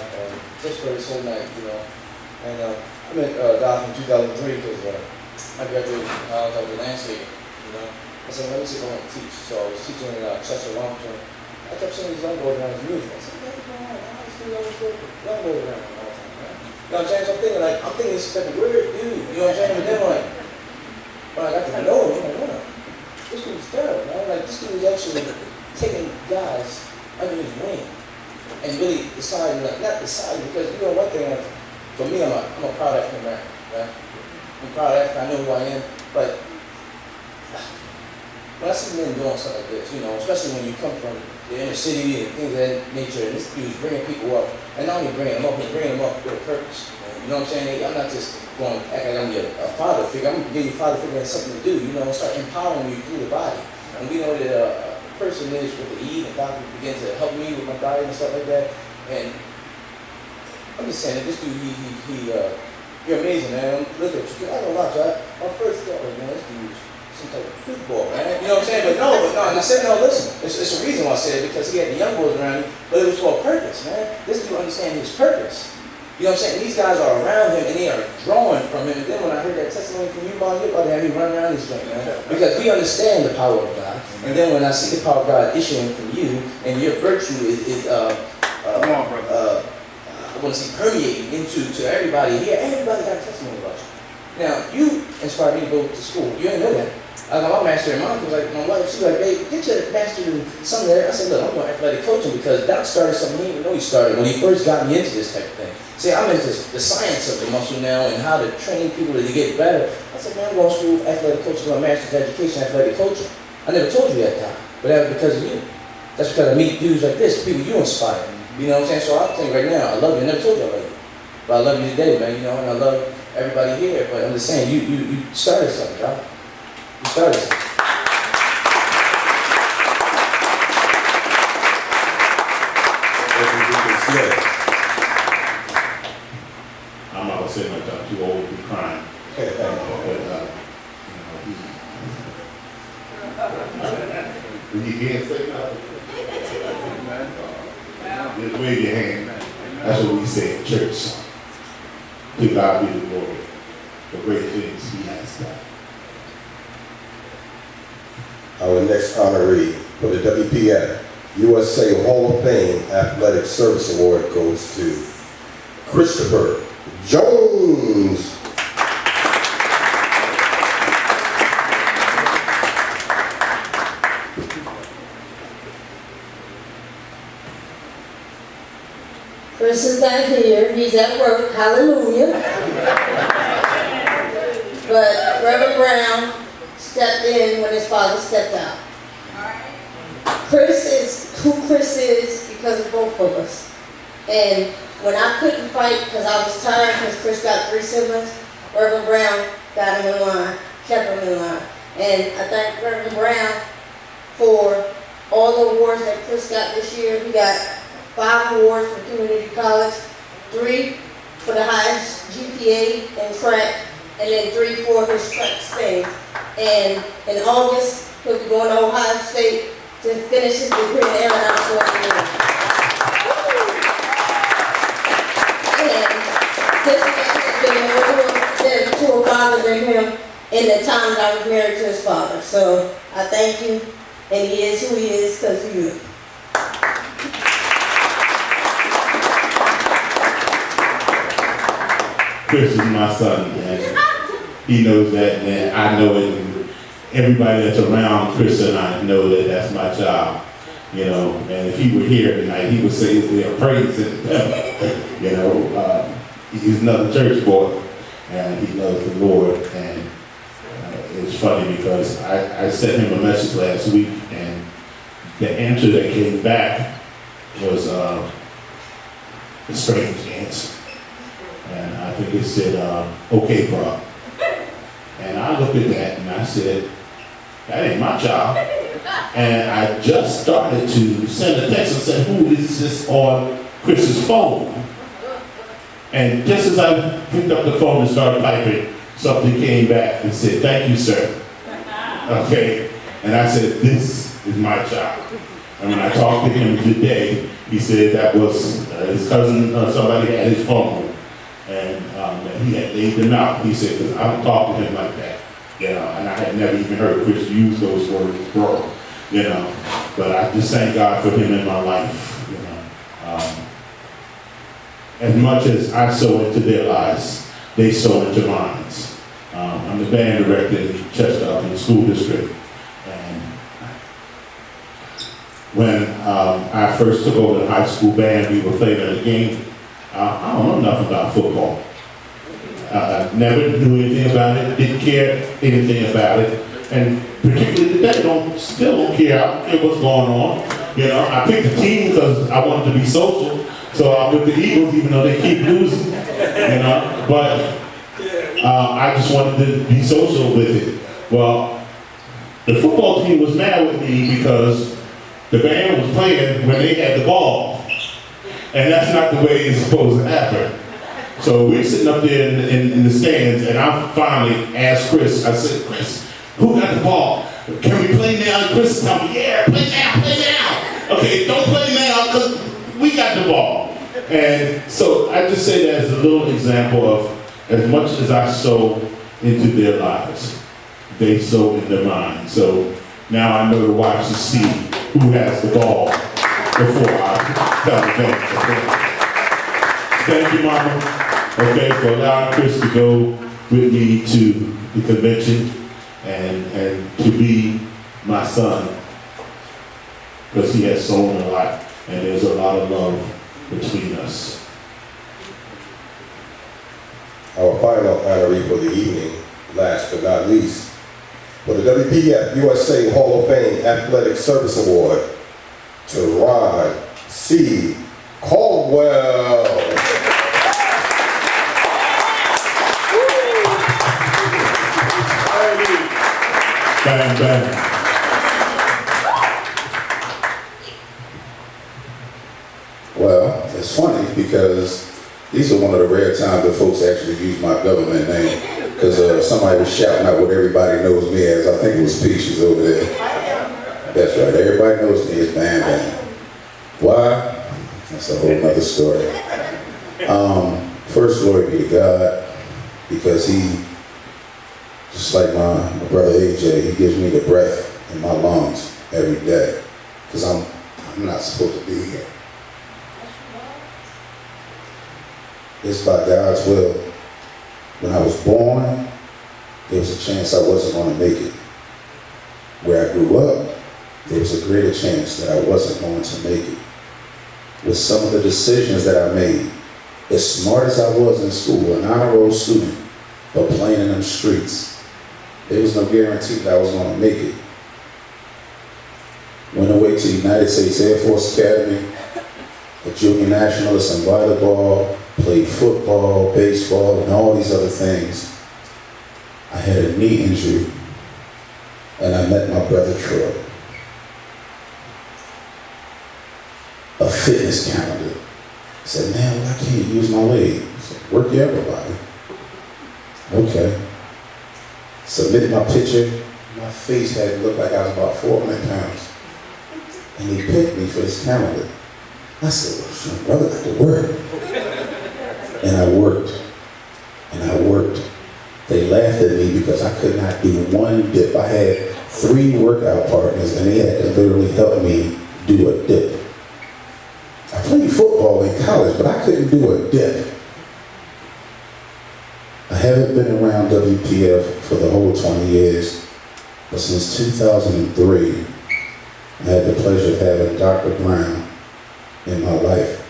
J: just for this whole night, you know. And I met God from 2003 because I graduated from college. I was a landscaper, you know. I said, let me see if I want to teach. So I was teaching in Chester, Washington. I kept seeing these young boys around his music. I said, what's going on? Why is these young boys around all the time, man? You know what I'm saying? So I'm thinking this is second grade, dude. You know what I'm saying? But then when I got to know him, I'm like, wow, this dude's terrible, man. Like, this dude is actually taking guys under his wing and really deciding, like, not deciding, because you know one thing, for me, I'm a proud African American, right? I'm proud of Africa, I know who I am, but when I see men doing stuff like this, you know, especially when you come from the inner city and things of that nature, and this dude's bringing people up, and not only bringing them up, but bringing them up with a purpose. You know what I'm saying? I'm not just going to act like I'm a father figure. I'm going to give you a father figure and something to do, you know, and start empowering you through the body. And we know that a person is with the eat, and doctor begins to help me with my diet and stuff like that. And I'm just saying that this dude, you're amazing, man. Look at you. I don't know a lot, Jack. My first thought was, man, this dude's some type of football, man. You know what I'm saying? But no. And I said, no, listen. It's a reason why I said it, because he had the young boys around him, but it was for a purpose, man. This dude understands his purpose. You know what I'm saying? These guys are around him and they are drawing from him. And then when I heard that testimony from you, Bob, you're about to have me run around this joint, man. Because we understand the power of God. And then when I see the power of God issuing from you, and your virtue is I want to see permeating into everybody here. Everybody got a testimony about you. Now, you inspired me to go to school. You didn't know that. I got my master in mine. Was like, my wife, she was like, babe, get your master in something there. I said, look, I'm going athletic coaching because Doc started something he didn't even know he started when he first got me into this type of thing. See, I'm into the science of the muscle now and how to train people to get better. I said, man, I'm going to school for athletic coaching, my master's in education, athletic coaching. I never told you that time, but that was because of you. That's because I meet dudes like this, people you inspire. You know what I'm saying? So I'll tell you right now, I love you. I never told you I love you. But I love you today, man, you know, and I love everybody here. But I'm just saying, you started something, Doc. You started something.
B: I'm not gonna say much. I'm too old to be crying. But you can't say nothing. Just wave your hand. That's what we say in church. To God be the glory. The great things He has done.
A: Our next honoree for the WPF USA Hall of Fame Athletic Service Award goes to Christopher Jones.
H: Chris is not here. He's at work. Hallelujah. But Reverend Brown stepped in when his father stepped out. Chris is who Chris is because of both of us. And when I couldn't fight because I was tired because Chris got 3 siblings, Reverend Brown got him in line, kept him in line. And I thank Reverend Brown for all the awards that Chris got this year. He got 5 awards from community college, 3 for the highest GPA in track, and then 3 for his track staying. And in August, he'll be going to Ohio State to finish his degree in aeronautical engineering. And this man has been more to a father than him in the time that I was married to his father. So I thank you, and he is who he is because of you.
B: Chris is my son, and he knows that, and I know it. And everybody that's around Chris and I know that that's my job, you know. And if he were here tonight, he would say we're praising him. You know, he's another church boy, and he loves the Lord. And it's funny because I sent him a message last week, and the answer that came back was a strange answer. And I think it said, okay, bro. And I looked at that and I said, that ain't my job. And I just started to send a text and said, who is this on Chris's phone? And just as I picked up the phone and started typing, something came back and said, thank you, sir. Okay. And I said, this is my job. And when I talked to him today, he said that was his cousin, somebody had his phone. And he had laid them out. He said, because I don't talk to him like that. You know, and I had never even heard Chris use those words, bro. You know, but I just thank God for him in my life. You know, as much as I sow into their lives, they sow into mine. I'm the band director in Chester Upland School District, and when I first took over the high school band, we were playing at a game. I don't know nothing about football. I never knew anything about it, didn't care anything about it, and particularly today, still don't care. I don't care what's going on. You know, I picked the team because I wanted to be social, so I'm with the Eagles even though they keep losing. You know, but I just wanted to be social with it. Well, the football team was mad with me because the band was playing when they had the ball, and that's not the way it's supposed to happen. So we're sitting up there in the stands, and I finally asked Chris, I said, Chris, who got the ball? Can we play now? And Chris told me, yeah, play now. Okay, don't play now, because we got the ball. And so I just say that as a little example of, as much as I sow into their lives, they sow in their mind. So now I know to watch to see who has the ball before I tell them. Thank you, Mama. Okay, for allowing Chris to go with me to the convention and to be my son, because he has sown a lot and there's a lot of love between us.
A: Our final honoree for the evening, last but not least, for the WPF USA Hall of Fame Athletic Service Award to Ron C. Caldwell.
B: Bang, bang.
N: Well, it's funny because these are one of the rare times that folks actually use my government name, because somebody was shouting out what everybody knows me as. I think it was Peaches over there. That's right, everybody knows me as Bam Bam. Why? That's a whole nother story. First, glory be to God, because he, just like my brother AJ, he gives me the breath in my lungs every day, because I'm not supposed to be here. It's by God's will. When I was born, there was a chance I wasn't going to make it. Where I grew up, there was a greater chance that I wasn't going to make it. With some of the decisions that I made, as smart as I was in school, an honor roll student, but playing in them streets, there was no guarantee that I was going to make it. Went away to United States Air Force Academy, a junior nationalist in volleyball, played football, baseball, and all these other things. I had a knee injury, and I met my brother Troy. A fitness calendar. I said, man, well, I can't use my leg. I said, work your upper body. Okay. Submitted my picture. My face had looked like I was about 400 pounds. And he picked me for this calendar. I said, well, brother, got to work. And I worked. And I worked. They laughed at me because I could not do one dip. I had 3 workout partners, and they had to literally help me do a dip. I played football in college, but I couldn't do a dip. I haven't been around WPF for the whole 20 years, but since 2003, I had the pleasure of having Dr. Brown in my life.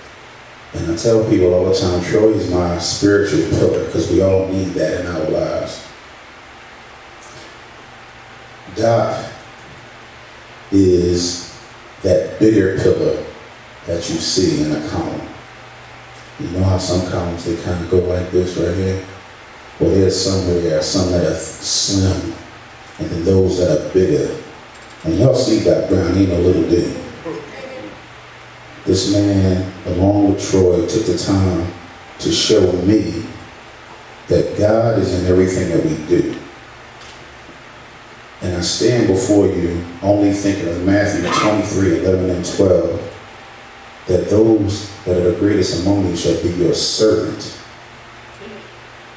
N: And I tell people all the time, Troy is my spiritual pillar, because we all need that in our lives. Doc is that bigger pillar that you see in a column. You know how some columns, they kind of go like this right here? Well, there's some where there are some that are slim, and then those that are bigger. And y'all see Doc Brown, he ain't no little dude. This man, along with Troy, took the time to show me that God is in everything that we do. And I stand before you only thinking of Matthew 23, 11 and 12, that those that are the greatest among you shall be your servant.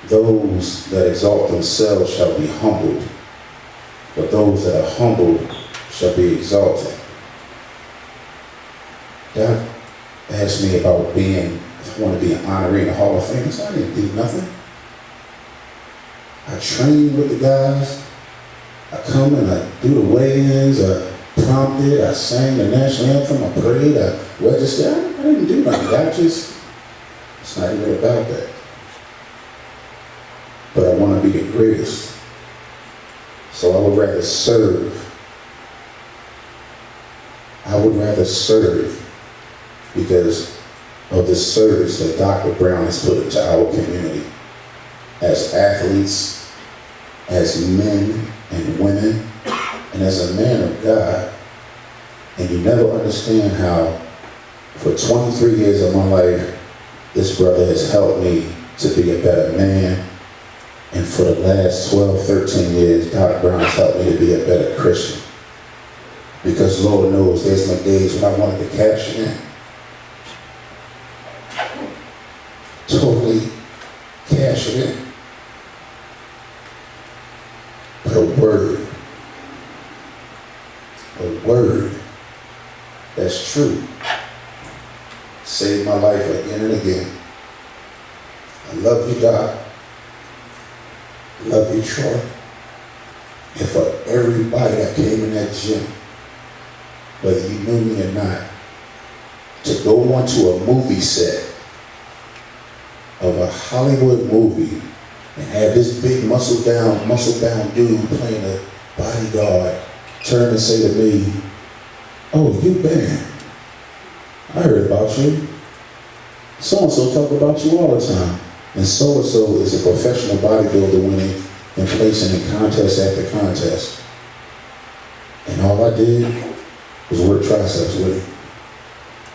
N: Those that exalt themselves shall be humbled, but those that are humble shall be exalted. Doc asked me about if I want to be an honoree in the Hall of Fame. So I didn't do nothing. I train with the guys. I come and I do the weigh-ins. I prompted. I sang the national anthem. I prayed. I registered. I didn't do nothing. It's not even about that. But I want to be the greatest. So I would rather serve. I would rather serve because of the service that Dr. Brown has put into our community. As athletes, as men and women, and as a man of God. And you never understand how, for 23 years of my life, this brother has helped me to be a better man. And for the last 12, 13 years, Dr. Brown has helped me to be a better Christian. Because Lord knows there's my days when I wanted to cash in. Totally cash it in. But a word that's true saved my life again and again. I love you, God. I love you, Troy. And for everybody that came in that gym, whether you knew me or not, to go onto a movie set of a Hollywood movie and have this big muscle-bound dude playing a bodyguard turn and say to me, "Oh, you Ben. I heard about you. So-and-so talk about you all the time." And so-and-so is a professional bodybuilder winning and placing in contest after contest. And all I did was work triceps with him.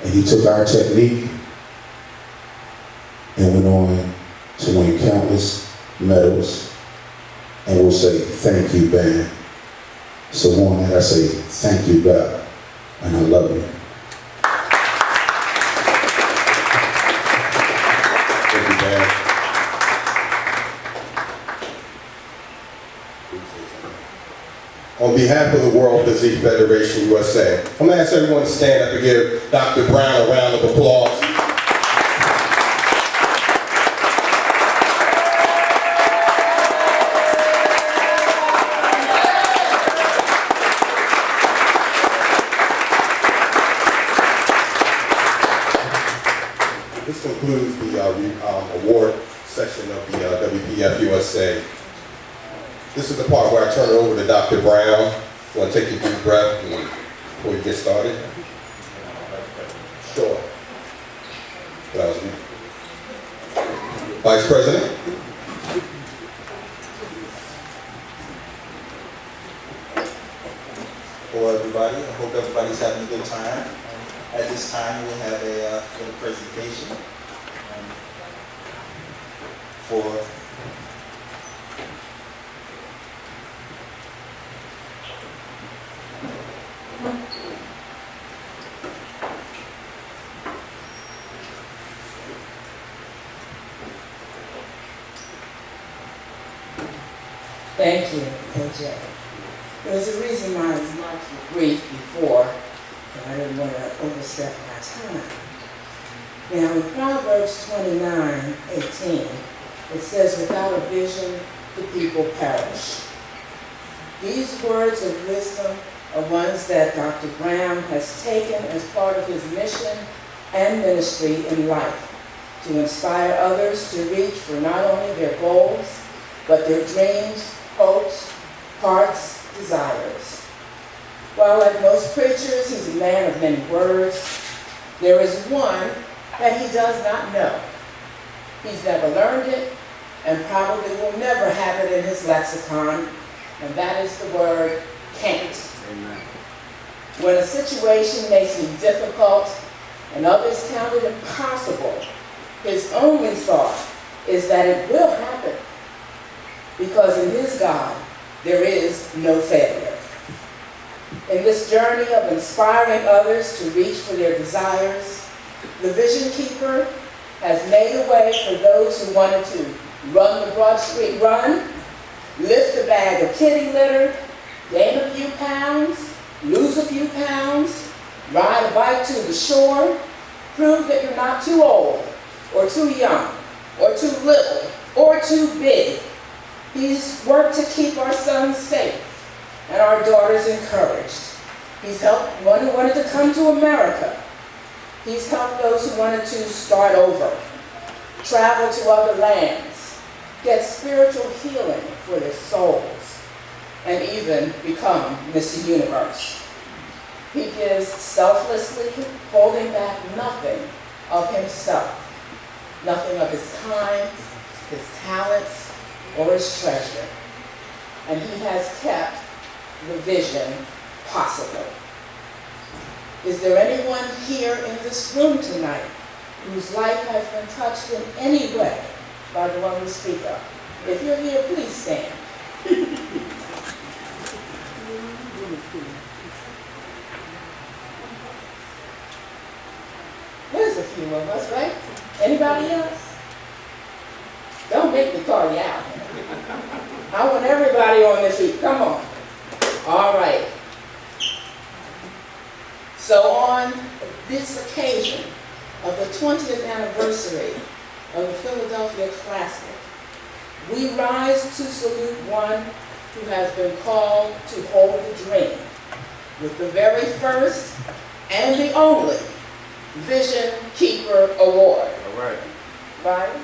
N: And he took our technique and went on to win countless medals. And we'll say, "Thank you, Ben." So on that I say, "Thank you, God," and I love you.
A: Thank you, Ben. On behalf of the World Physique Federation USA, I'm going to ask everyone to stand up and give Dr. Brown a round of applause. This concludes the award session of the WPF USA. This is the part where I turn it over to Dr. Brown. You want to take a deep breath before you get started? Sure. That was me. Vice President.
O: Hello, everybody. I hope everybody's having a good time. At this time, we'll have a little presentation for
I: Thank you, AJ. There's a reason why I was not too brief before, and I didn't want to overstep my time. Now, in Proverbs 29:18, it says, "Without a vision, the people perish." These words of wisdom are ones that Dr. Brown has taken as part of his mission and ministry in life, to inspire others to reach for not only their goals, but their dreams, hopes, hearts, desires. While like most preachers, he's a man of many words, there is one that he does not know. He's never learned it and probably will never have it in his lexicon, and that is the word can't. Amen. When a situation may seem difficult and others count it impossible, his only thought is that it will happen, because in his God, there is no failure. In this journey of inspiring others to reach for their desires, the Vision Keeper has made a way for those who wanted to run the Broad Street Run, lift a bag of kitty litter,
P: gain a few pounds, lose a few pounds, ride a bike to the shore, prove that you're not too old, or too young, or too little, or too big. He's worked to keep our sons safe and our daughters encouraged. He's helped one who wanted to come to America. He's helped those who wanted to start over, travel to other lands, get spiritual healing for their souls, and even become Mr. Universe. He gives selflessly, holding back nothing of himself, nothing of his time, his talents, or his treasure. And he has kept the vision possible. Is there anyone here in this room tonight whose life has been touched in any way by the one we speak of? If you're here, please stand. There's a few of us, right? Anybody else? Don't make me call you out. I want everybody on their feet. Come on. All right. So on this occasion of the 20th anniversary of the Philadelphia Classic, we rise to salute one who has been called to hold the dream with the very first and the only Vision Keeper Award.
C: All right.
P: Right?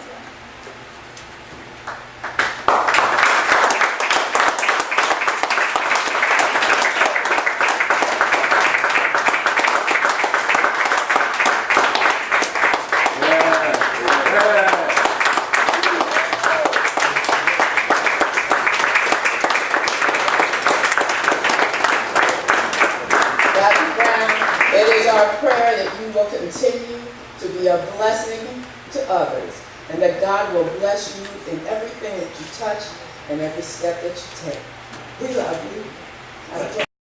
P: Continue to be a blessing to others, and that God will bless you in everything that you touch and every step that you take. We love you.